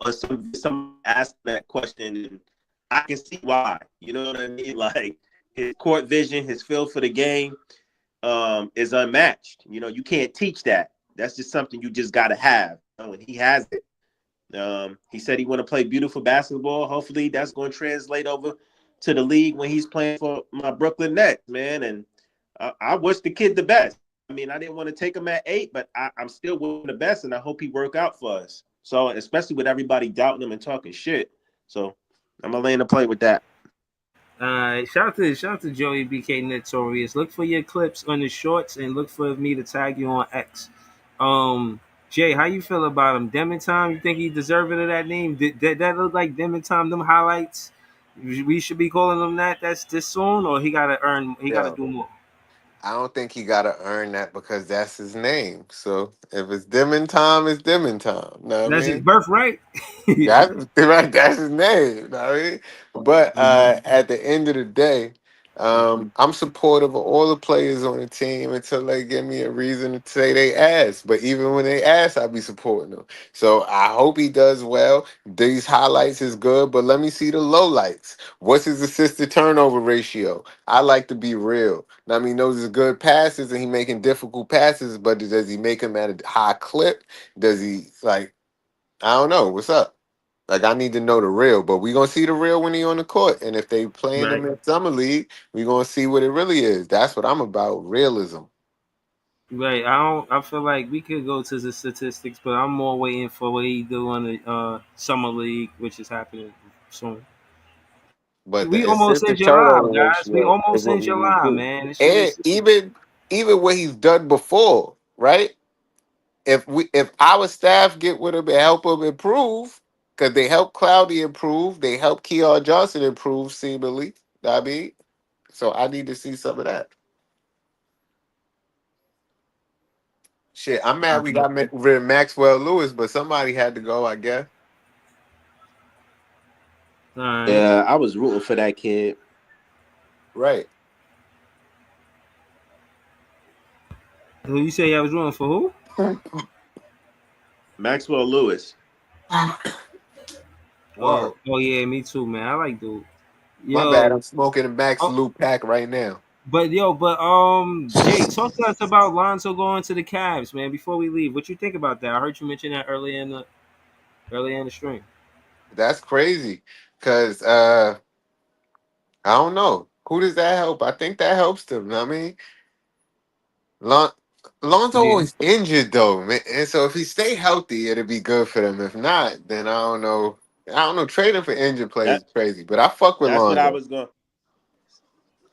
Or some asked that question, and I can see why. You know what I mean? Like his court vision, his feel for the game is unmatched. You know, you can't teach that. That's just something you just got to have. You know, and he has it. He said he want to play beautiful basketball. Hopefully that's going to translate over to the league when he's playing for my Brooklyn Nets, man. And I wish the kid the best. I mean, I didn't want to take him at 8, but I'm still wishing the best, and I hope he work out for us. So, especially with everybody doubting him and talking shit. So, I'm going to lay in the play with that. Shout out to Joey BK Notorious. Look for your clips on the shorts and look for me to tag you on X. Jay, how you feel about him? Demon Time, you think he deserving of that name? Did that look like Demon Time, them highlights? We should be calling him that. That's this soon, or he gotta do more. I don't think he gotta earn that because that's his name. So if it's Demon Time, it's Demon Time. Know what That's I his mean? birthright. That's right. That's his name. Know what I mean? But at the end of the day, I'm supportive of all the players on the team until they give me a reason to say they ass. But even when they ass, I'll be supporting them. So I hope he does well. These highlights is good, but let me see the lowlights. What's his assist to turnover ratio? I like to be real. I mean, those are good passes, and he making difficult passes, but does he make them at a high clip? Does he I don't know. What's up? Like, I need to know the real, but we gonna see the real when he on the court. And if they playing Right. him in summer league, we gonna see what it really is. That's what I'm about. Realism. Right. I feel like we could go to the statistics, but I'm more waiting for what he do on the summer league, which is happening soon. But We the almost assist in to July, turnover guys. We ratio is almost what in we need July, too. man. This shit And is even what he's done before, right? If our staff get with him and help him improve, because they help Cloudy improve, they help Keon Johnson improve seemingly. I mean, so I need to see some of that. Shit, I'm mad we got rid of Maxwell Lewis, but somebody had to go, I guess. Yeah, I was rooting for that kid. Right. Who you say I was rooting for? Who? Maxwell Lewis. Oh yeah, me too, man. I like dude. My bad. I'm smoking a Max Loop pack right now. But Jay, talk to us about Lonzo going to the Cavs, man. Before we leave, what you think about that? I heard you mention that earlier in the stream. That's crazy, cause I don't know who does that help. I think that helps them. I mean, Lonzo always injured though, man. And so if he stay healthy, it'll be good for them. If not, then I don't know. Trading for injured players is crazy, but I fuck with That's Lonzo. what I was going.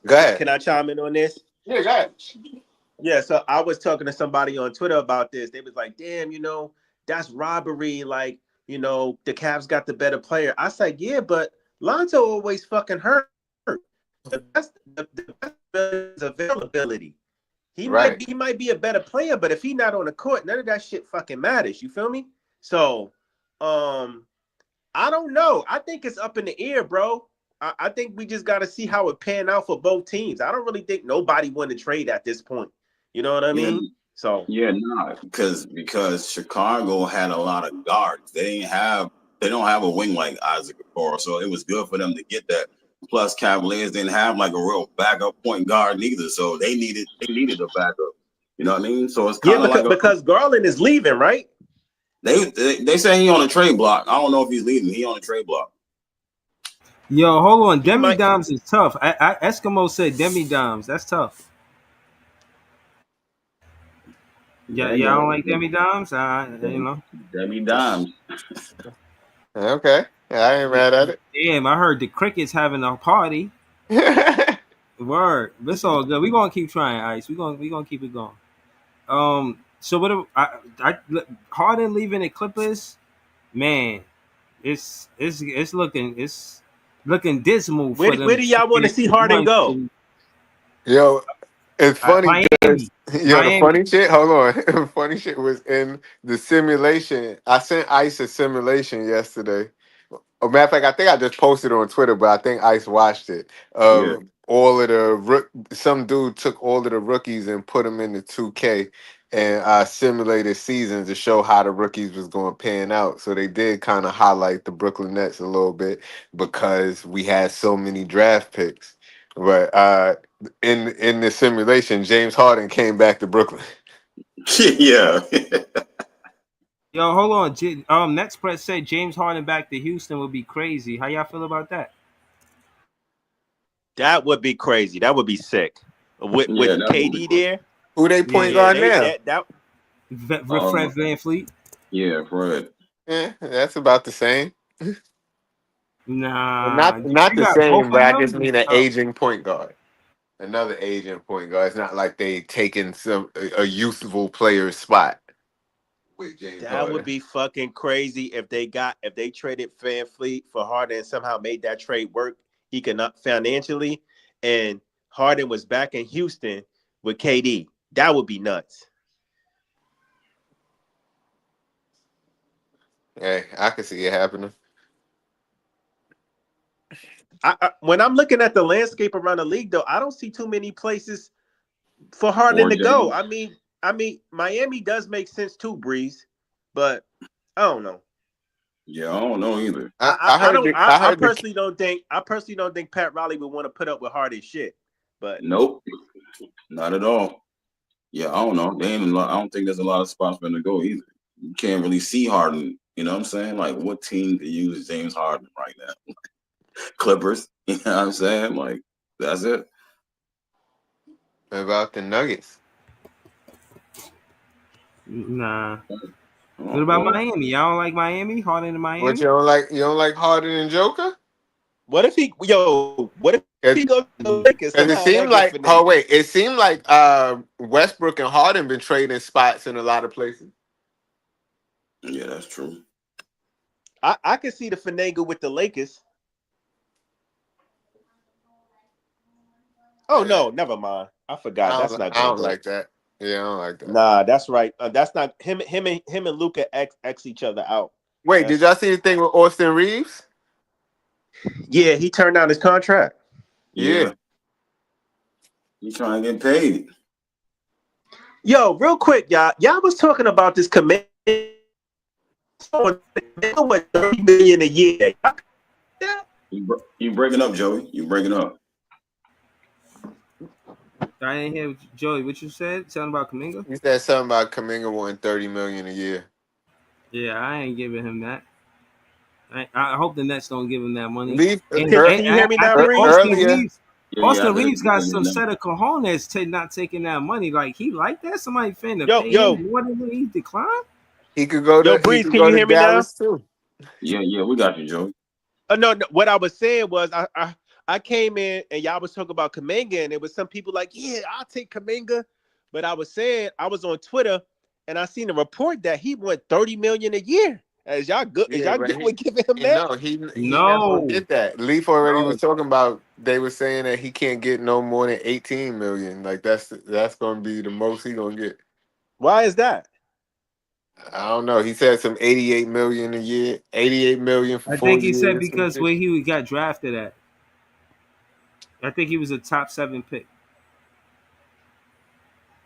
Go ahead. Can I chime in on this? Yeah, go ahead. Yeah, so I was talking to somebody on Twitter about this. They was like, damn, that's robbery. Like, the Cavs got the better player. I said, yeah, but Lonzo always fucking hurt. The best is availability. He might be a better player, but if he's not on the court, none of that shit fucking matters. You feel me? So, I don't know. I think it's up in the air, bro. I think we just got to see how it pan out for both teams. I don't really think nobody won the trade at this point. You know what I mean? So because Chicago had a lot of guards. They don't have a wing like Isaac Okoro, so it was good for them to get that. Plus, Cavaliers didn't have like a real backup point guard neither, so they needed a backup. You know what I mean? So it's kind of because Garland is leaving, right? They say he on a trade block. I don't know if he's leaving. He on a trade block. Yo, hold on. Demi Dimes is tough. Eskimo said Demi Dimes. That's tough. Yeah, I don't like Demi Dimes. Demi Dimes. Okay. Yeah, I ain't mad at it. Damn, I heard the Crickets having a party. Word. It's all good. We're gonna keep trying, Ice. We're gonna keep it going. So what Harden leaving the Clippers, man, it's looking dismal for them. Where do y'all want to see Harden go? Yo, it's funny because Miami. the funny shit. Hold on, the funny shit was in the simulation. I sent Ice a simulation yesterday. As a matter of fact, I think I just posted it on Twitter, but I think Ice watched it. All of some dude took all of the rookies and put them into 2K and simulated seasons to show how the rookies was going to pan out. So they did kind of highlight the Brooklyn Nets a little bit because we had so many draft picks. But in the simulation, James Harden came back to Brooklyn. Yeah. Yo, hold on. Next press said James Harden back to Houston would be crazy. How y'all feel about that? That would be crazy. That would be sick. With KD there. Who they point guard now? Fred VanVleet. Yeah, Fred. Yeah, that's about the same. Nah, not the same, but I just mean an aging point guard. Another aging point guard. It's not like they taking a youthful player's spot. That would be fucking crazy if they traded VanVleet for Harden and somehow made that trade work financially, and Harden was back in Houston with KD. That would be nuts. Hey, I can see it happening. When I'm looking at the landscape around the league, though, I don't see too many places for Harden to go. I mean, Miami does make sense too, Breeze, but I don't know. Yeah, I don't know either. I personally don't think Pat Riley would want to put up with Harden's shit. But nope, not at all. Yeah, I don't know. I don't think there's a lot of spots for him to go either. You can't really see Harden. You know what I'm saying? Like, what team could use James Harden right now? Clippers. You know what I'm saying? Like, that's it. What about the Nuggets? Nah. What about Miami? Y'all don't like Miami? Harden in Miami? What, you don't like Harden and Joker? What if he goes to the Lakers? And it seemed like Westbrook and Harden been trading spots in a lot of places. Yeah, that's true. I can see the finagle with the Lakers. Oh no, never mind. I forgot. That's not good. I don't like that. Yeah, I don't like that. Nah, that's right. That's not him and Luka X each other out. Wait, did y'all see the thing with Austin Reeves? Yeah, he turned down his contract. Yeah. He's trying to get paid. Yo, real quick, y'all was talking about this command. What, $30 million a year? You breaking up, Joey? You breaking up? I didn't hear Joey. What you said? Something about Kuminga? You said something about Kuminga wanting $30 million a year. Yeah, I ain't giving him that. I hope the Nets don't give him that money. Can you hear me now, Austin Reeves got some set of cojones to not taking that money. Like, he like that? Somebody finna pay him more than he declined? He could go to Breeze, can you hear me now? Too. Yeah, we got you, Joey. No, what I was saying was I came in and y'all was talking about Kuminga, and there was some people like, yeah, I'll take Kuminga. But I was saying, I was on Twitter and I seen a report that he went $30 million a year. Is y'all good? Is y'all good with giving him that? No, he never did that. Leaf already was talking about. They were saying that he can't get no more than $18 million. Like that's going to be the most he gonna get. Why is that? I don't know. He said some $88 million a year. $88 million for 4 years. I think he said because where he got drafted at. I think he was a top 7 pick.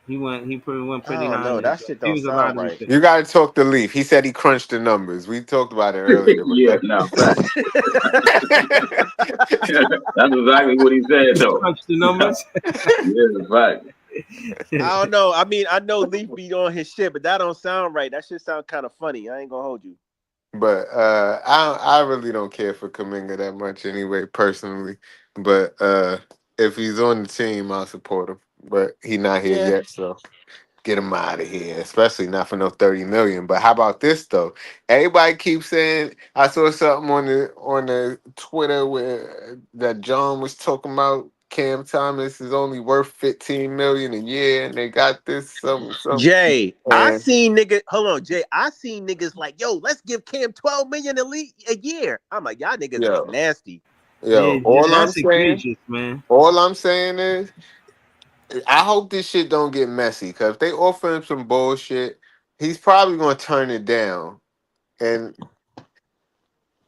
He went pretty I don't high. know. That shit He don't was a sound lottery right. pick. You got to talk to Leaf. He said he crunched the numbers. We talked about it earlier. Yeah, no, fact. That's exactly what he said, though. Crunch the numbers. Yeah, fact. I don't know. I mean, I know Leaf be on his shit, but that don't sound right. That shit sound kind of funny. I ain't gonna hold you. But I really don't care for Kuminga that much anyway, personally. But if he's on the team, I'll support him. But he's not here Yeah. yet, so get him out of here. Especially not for no 30 million. But how about this though? Everybody keeps saying I saw something on the Twitter where that John was talking about Cam Thomas is only worth 15 million a year, and they got this some. Jay, I And seen niggas. Hold on, Jay. I seen niggas like, yo, let's give Cam 12 million a year. I'm like, y'all niggas is nasty. yo, all I'm That's saying, egregious, man. all I'm saying is, I hope this shit don't get messy. Cause if they offer him some bullshit, he's probably gonna turn it down. And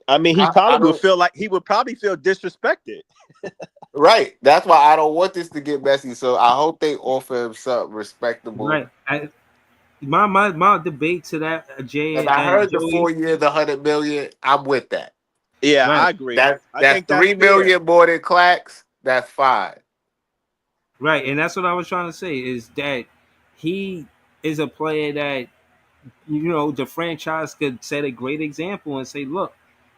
I mean, he I probably would don't. feel like he would probably feel disrespected. Right. That's why I don't want this to get messy. So I hope they offer him something respectable. Right. My debate to that, Jay And I and heard the Joey. 4 year, the 100 million. I'm with that. Yeah, Right. I agree. That's I think that's 3 million fair. more than Clax. That's 5. Right, and that's what I was trying to say is that he is a player that the franchise could set a great example and say, look,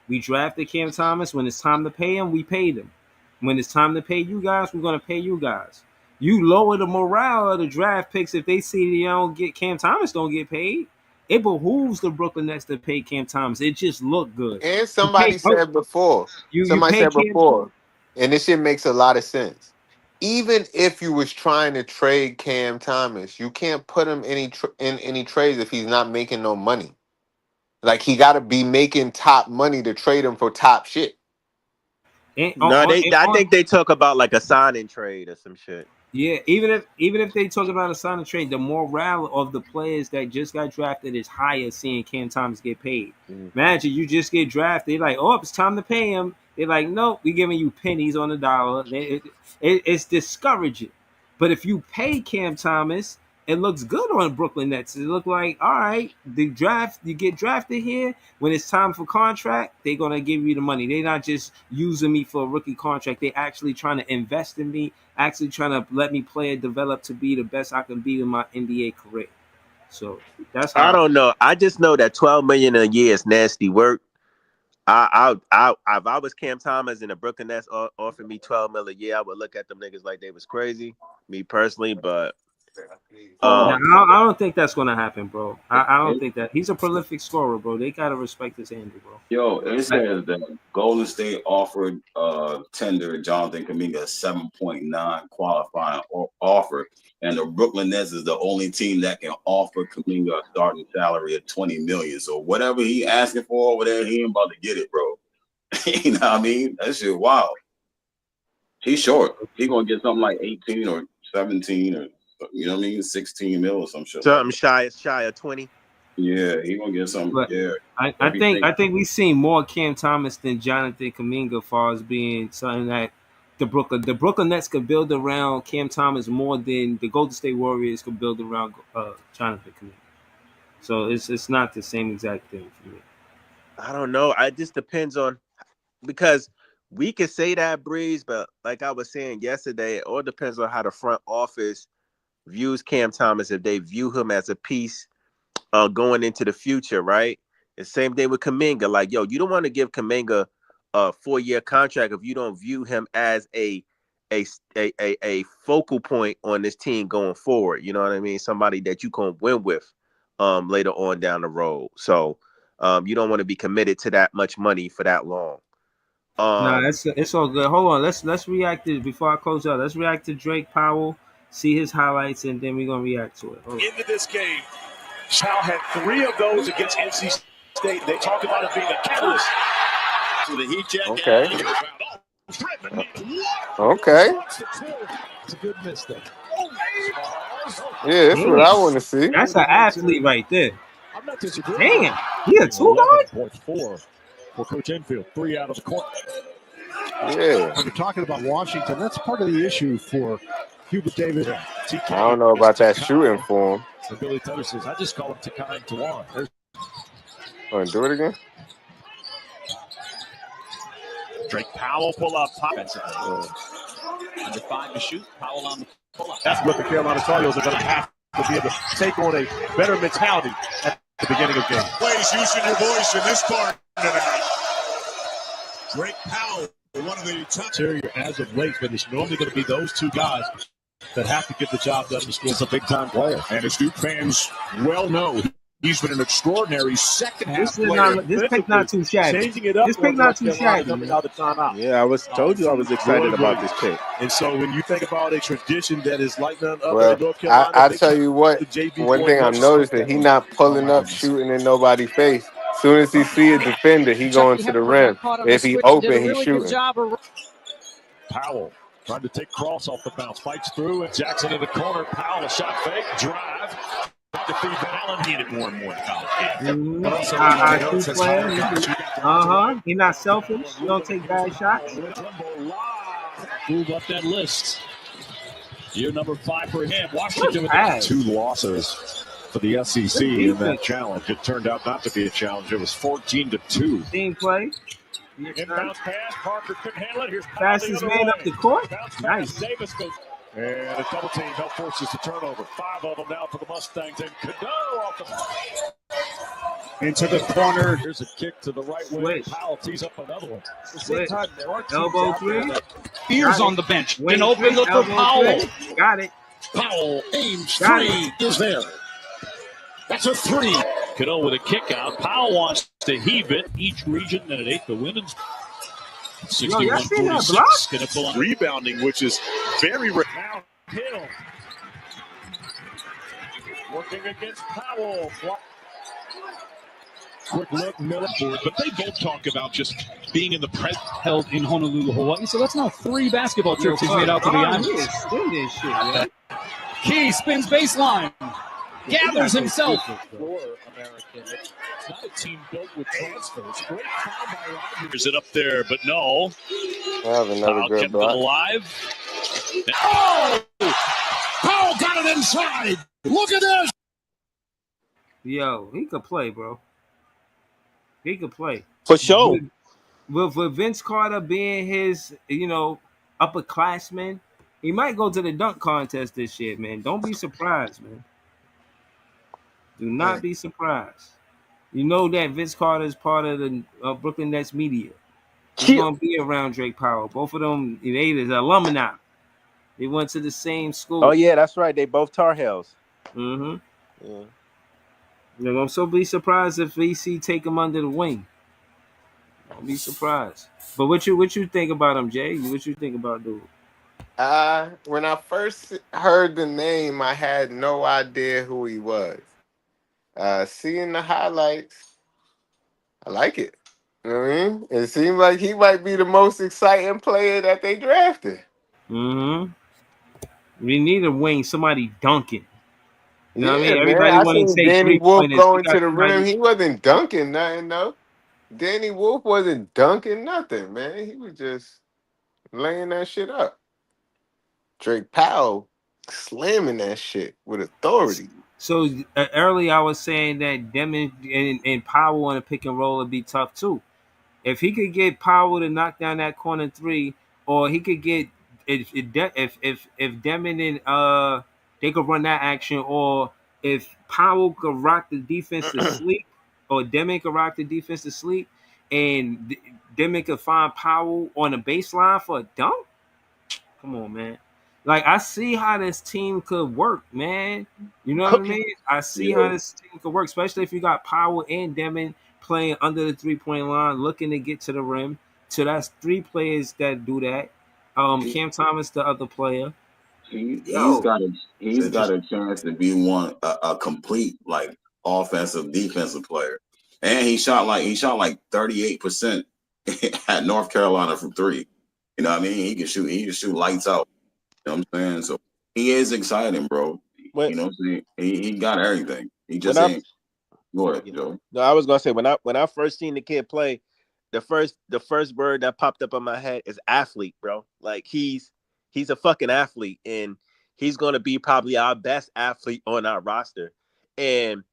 we drafted Cam Thomas. When it's time to pay him, we paid him. When it's time to pay you guys, we're going to pay you guys. You lower the morale of the draft picks if they see they don't get Cam Thomas don't get paid. It behooves the Brooklyn Nets to pay Cam Thomas. It just looked good. And somebody said before, you somebody pay said Cam. before, and this shit makes a lot of sense. Even if you was trying to trade Cam Thomas, you can't put him in any trades if he's not making no money. Like he got to be making top money to trade him for top shit. I think they talk about like a signing trade or some shit. Yeah, even if they talk about a sign and trade, the morale of the players that just got drafted is higher seeing Cam Thomas get paid. Imagine you just get drafted, they're like, oh, it's time to pay him. They're like, nope, we're giving you pennies on the dollar. It's discouraging. But if you pay Cam Thomas, it looks good on Brooklyn Nets. It look like, all right, you get drafted here. When it's time for contract, they're gonna give you the money. They're not just using me for a rookie contract. They're actually trying to invest in me, actually trying to let me play and develop to be the best I can be in my NBA career. So that's how I don't know. I just know that 12 million a year is nasty work. If I was Cam Thomas and the Brooklyn Nets offered me 12 million a year, I would look at them niggas like they was crazy. Me personally, but I don't think that's gonna happen, bro. I don't think that he's a prolific scorer, bro. They gotta respect his handle, bro. Yo, it says that Golden State offered tender Jonathan Kuminga a 7.9 qualifying offer, and the Brooklyn Nets is the only team that can offer Kuminga a starting salary of 20 million. So whatever he asking for over there, he ain't about to get it, bro. You know what I mean? That shit wild. He's short. He gonna get something like 18 or 17 or 16 mil or some shit. Something shy of 20. Yeah, he gonna get something. But yeah, I think we've seen more Cam Thomas than Jonathan Kuminga as far as being something that the Brooklyn Nets could build around Cam Thomas more than the Golden State Warriors could build around Jonathan Kuminga. So it's not the same exact thing for me. I don't know. It just depends on, because we could say that, Breeze, but like I was saying yesterday, it all depends on how the front office views Cam Thomas. If they view him as a piece going into the future, right? The same thing with Kuminga. Like, yo, you don't want to give Kuminga a 4-year contract if you don't view him as a focal point on this team going forward. You know what I mean? Somebody that you can win with later on down the road. So you don't want to be committed to that much money for that long. No, it's all good. Hold on, let's react to before I close out. Let's react to Drake Powell, see his highlights, and then we're gonna react to it. Into this game, Powell had 3 of those against NC State. They talk about it being a catalyst to the Heat check. Okay. Okay. It's a good miss there. Yeah, that's what I want to see. That's an athlete right there. I'm not disagreeing. Damn, he a 2-guard? 11.4 for Coach Enfield. 3 out of the court. Yeah. When you're talking about Washington, that's part of the issue for Hubert Davis. I don't know about that shooting for him. So Billy Tutter says, I just call him Takai Tawan. Want to do it again? Drake Powell pull up top. Under 5 to shoot. Powell on the pull up. That's what the Carolina Tar Heels are going to have to be able to take on a better mentality at the beginning of the game. Plays using your voice in this part tonight. Drake Powell, one of the top interior as of late, but it's normally going to be those two guys that have to get the job done to score. It's a big-time player. And as Duke fans well know, he's been an extraordinary second-half player. This pick not too shabby. Changing it up. This pick not too shabby. Out of timeout. Yeah, I told you I was excited about this pick. And so when you think about a tradition that is like none other Well, in North Carolina, I tell you what, one thing I'm noticing, he not pulling up, shooting in nobody's face. As soon as he see a defender, he going to the rim. If he open, he shooting. Powell trying to take Cross off the bounce, fights through, and Jackson in the corner. Powell, a shot fake, drive. To feed Allen, need it more and more in college. He's not selfish. He don't take bad shots. Move up that list. Year number 5 for him. Washington with 2 losses for the SEC in that challenge. It turned out not to be a challenge. It was 14-2. Team play. Inbounds pass. Parker couldn't handle it. Here's fastest man up the court. Nice. Davis goes. And a double team help forces the turnover. 5 of them now for the Mustangs. And Cadeau off the into the corner. Here's a kick to the right wing. Powell tees up another one. Elbow 3. Spears on the bench. Then open up for Powell. Got it. Powell aims 3 is there. That's a 3. Cadeau with a kick out. Powell wants to heave it. Each region and an 8 the women's. 61-46. Going to pull on rebounding, which is very now Hill working against Powell. Quick look, Miller board, but they both talk about just being in the press held in Honolulu, Hawaii. So that's now 3 basketball trips he's made out to the island. Key spins baseline, gathers himself. It's not a team built with transfers. Great foul by Rogers. It up there, but no. I have another good kept block. it alive. Oh! Powell got it inside. Look at this. Yo, he could play, bro. He could play. For sure. With Vince Carter being his, upperclassman, he might go to the dunk contest this year, man. Don't be surprised, man. Do not be surprised. You know that Vince Carter is part of the Brooklyn Nets media. He's going to be around Drake Powell. Both of them, they is alumni. They went to the same school. Oh, yeah, that's right. They both Tar Heels. Mm-hmm. Yeah. I'm so be surprised if VC take him under the wing. Don't be surprised. But what you think about him, Jay? What you think about dude? When I first heard the name, I had no idea who he was. Seeing the highlights, I like it. You know what I mean? It seems like he might be the most exciting player that they drafted. Mm-hmm. We need a wing, somebody dunking. You know what I mean? Man, Everybody want to take Danny Wolf pointers. going to the rim. He wasn't dunking nothing, though. Danny Wolf wasn't dunking nothing, man. He was just laying that shit up. Drake Powell slamming that shit with authority. So earlier I was saying that Demon and Powell on a pick and roll would be tough too. If he could get Powell to knock down that corner 3, or he could get if Demon and they could run that action, or if Powell could rock the defense to sleep, or Demon could rock the defense to sleep, and Demon could find Powell on the baseline for a dunk. Come on, man. Like, I see how this team could work, man. You know what I mean? I see how this team could work, especially if you got Powell and Demon playing under the 3-point line, looking to get to the rim. So that's 3 players that do that. Cam Thomas, the other player. He's got a chance to be a complete offensive defensive player, and he shot like 38% at North Carolina from 3. You know what I mean? He can shoot lights out. You know what I'm saying? So he is exciting, bro. You know what I'm saying? He got everything. He just ain't. Go ahead, Joe. No, I was gonna say when I first seen the kid play, the first word that popped up in my head is athlete, bro. Like he's a fucking athlete, and he's gonna be probably our best athlete on our roster. And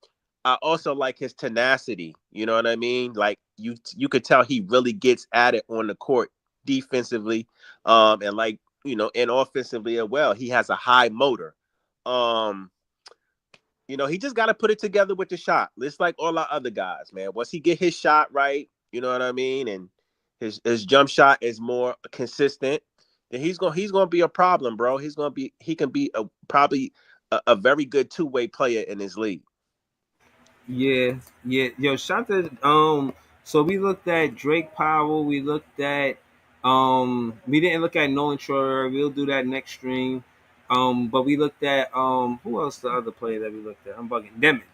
I also like his tenacity. You know what I mean? Like you could tell he really gets at it on the court defensively, and like and offensively as well. He has a high motor. He just got to put it together with the shot. It's like all our other guys, man. Once he get his shot right, you know what I mean, and his jump shot is more consistent, then he's gonna be a problem, bro. He can be probably a very good two-way player in his league. Yeah. Yo, shout to so we looked at Drake Powell, we looked at we didn't look at Nolan Troyer. We'll do that next stream. But we looked at who else the other player that we looked at? I'm bugging. Demon.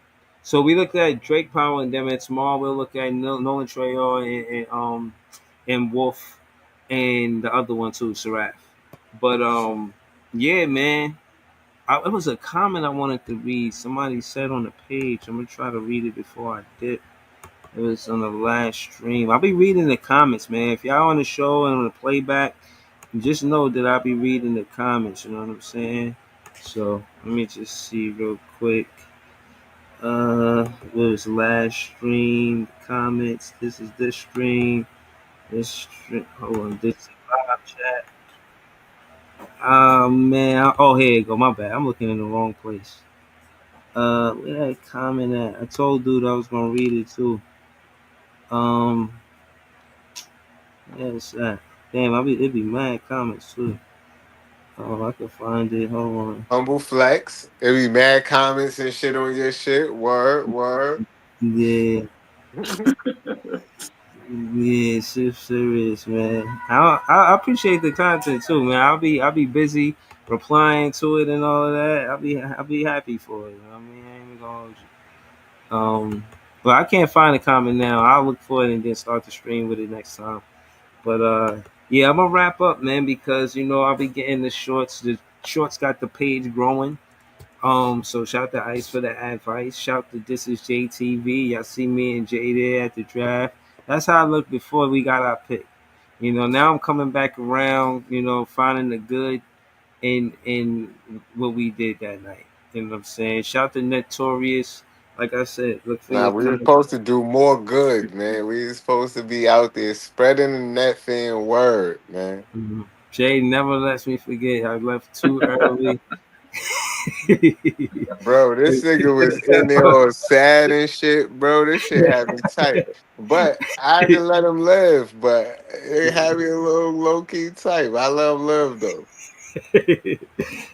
So we looked at Drake Powell and Demon Small. We'll look at Nolan Troyer and Wolf and the other one too, Seraph. But yeah, man. It was a comment I wanted to read. Somebody said on the page. I'm gonna try to read it before I dip. It was on the last stream. I'll be reading the comments, man. If y'all on the show and on the playback, just know that I'll be reading the comments. You know what I'm saying? So let me just see real quick. What was last stream comments? This is this stream. This stream. Hold on. This is live chat. Oh man. Oh, here you go. My bad. I'm looking in the wrong place. Where that comment at? I told dude I was gonna read it too. Where's that? Damn, it'd be mad comments too. Oh, I can find it. Hold on. Humble flex. It be mad comments and shit on your shit. Word. Yeah. Yeah, serious, man. I appreciate the content too, man. I'll be busy replying to it and all of that. I'll be happy for it. You know what I mean? I ain't even gonna hold you. But I can't find a comment now. I'll look for it and then start the stream with it next time. But yeah, I'm gonna wrap up, man, because I'll be getting the shorts. The shorts got the page growing. So shout to Ice for the advice. Shout to This Is JTV. Y'all see me and Jay there at the draft. That's how I looked before we got our pick. Now I'm coming back around, finding the good in what we did that night. You know what I'm saying? Shout to Notorious. Like I said, look for Nah, your we were supposed to do more good, man. We were supposed to be out there spreading the net fan word, man. Mm-hmm. Jay never lets me forget. I left too early. Bro, this nigga was in there all sad and shit, bro. This shit had me tight. But I had to let him live, but it had me a little low-key tight. I let him live, though.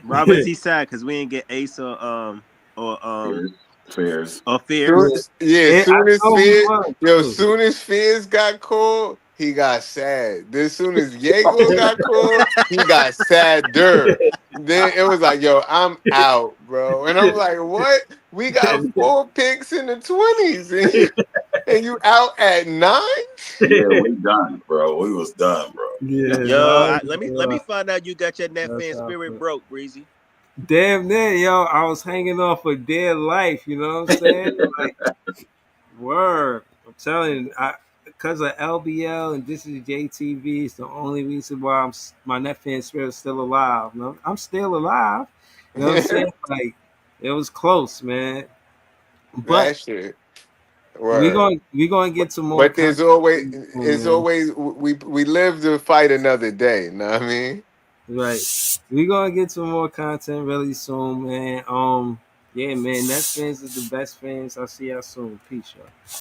Robert, he sad because we didn't get Ace or Fears. Or Fears. Soon as Fears got called, he got sad. Then soon as Diego got called, he got sadder. Then it was like, yo, I'm out, bro. And I'm like, what? We got 4 picks in the 20s, and you out at 9? Yeah, we done, bro. We was done, bro. Yeah. Yo, let me find out you got your net fan spirit broke, Breezy. Damn near, yo, I was hanging on for dear life. You know what I'm saying? Like, word. I'm telling you, because of LBL and This Is JTV, it's the only reason why my net fan spirit is still alive. No, I'm still alive. You know what I'm saying? Like, it was close, man. But that shit. we gonna get some more. But there's always we live to fight another day. Know what I mean? Right. We gonna get some more content really soon, man. Yeah, man. Net fans is the best fans. I'll see y'all soon. Peace, y'all.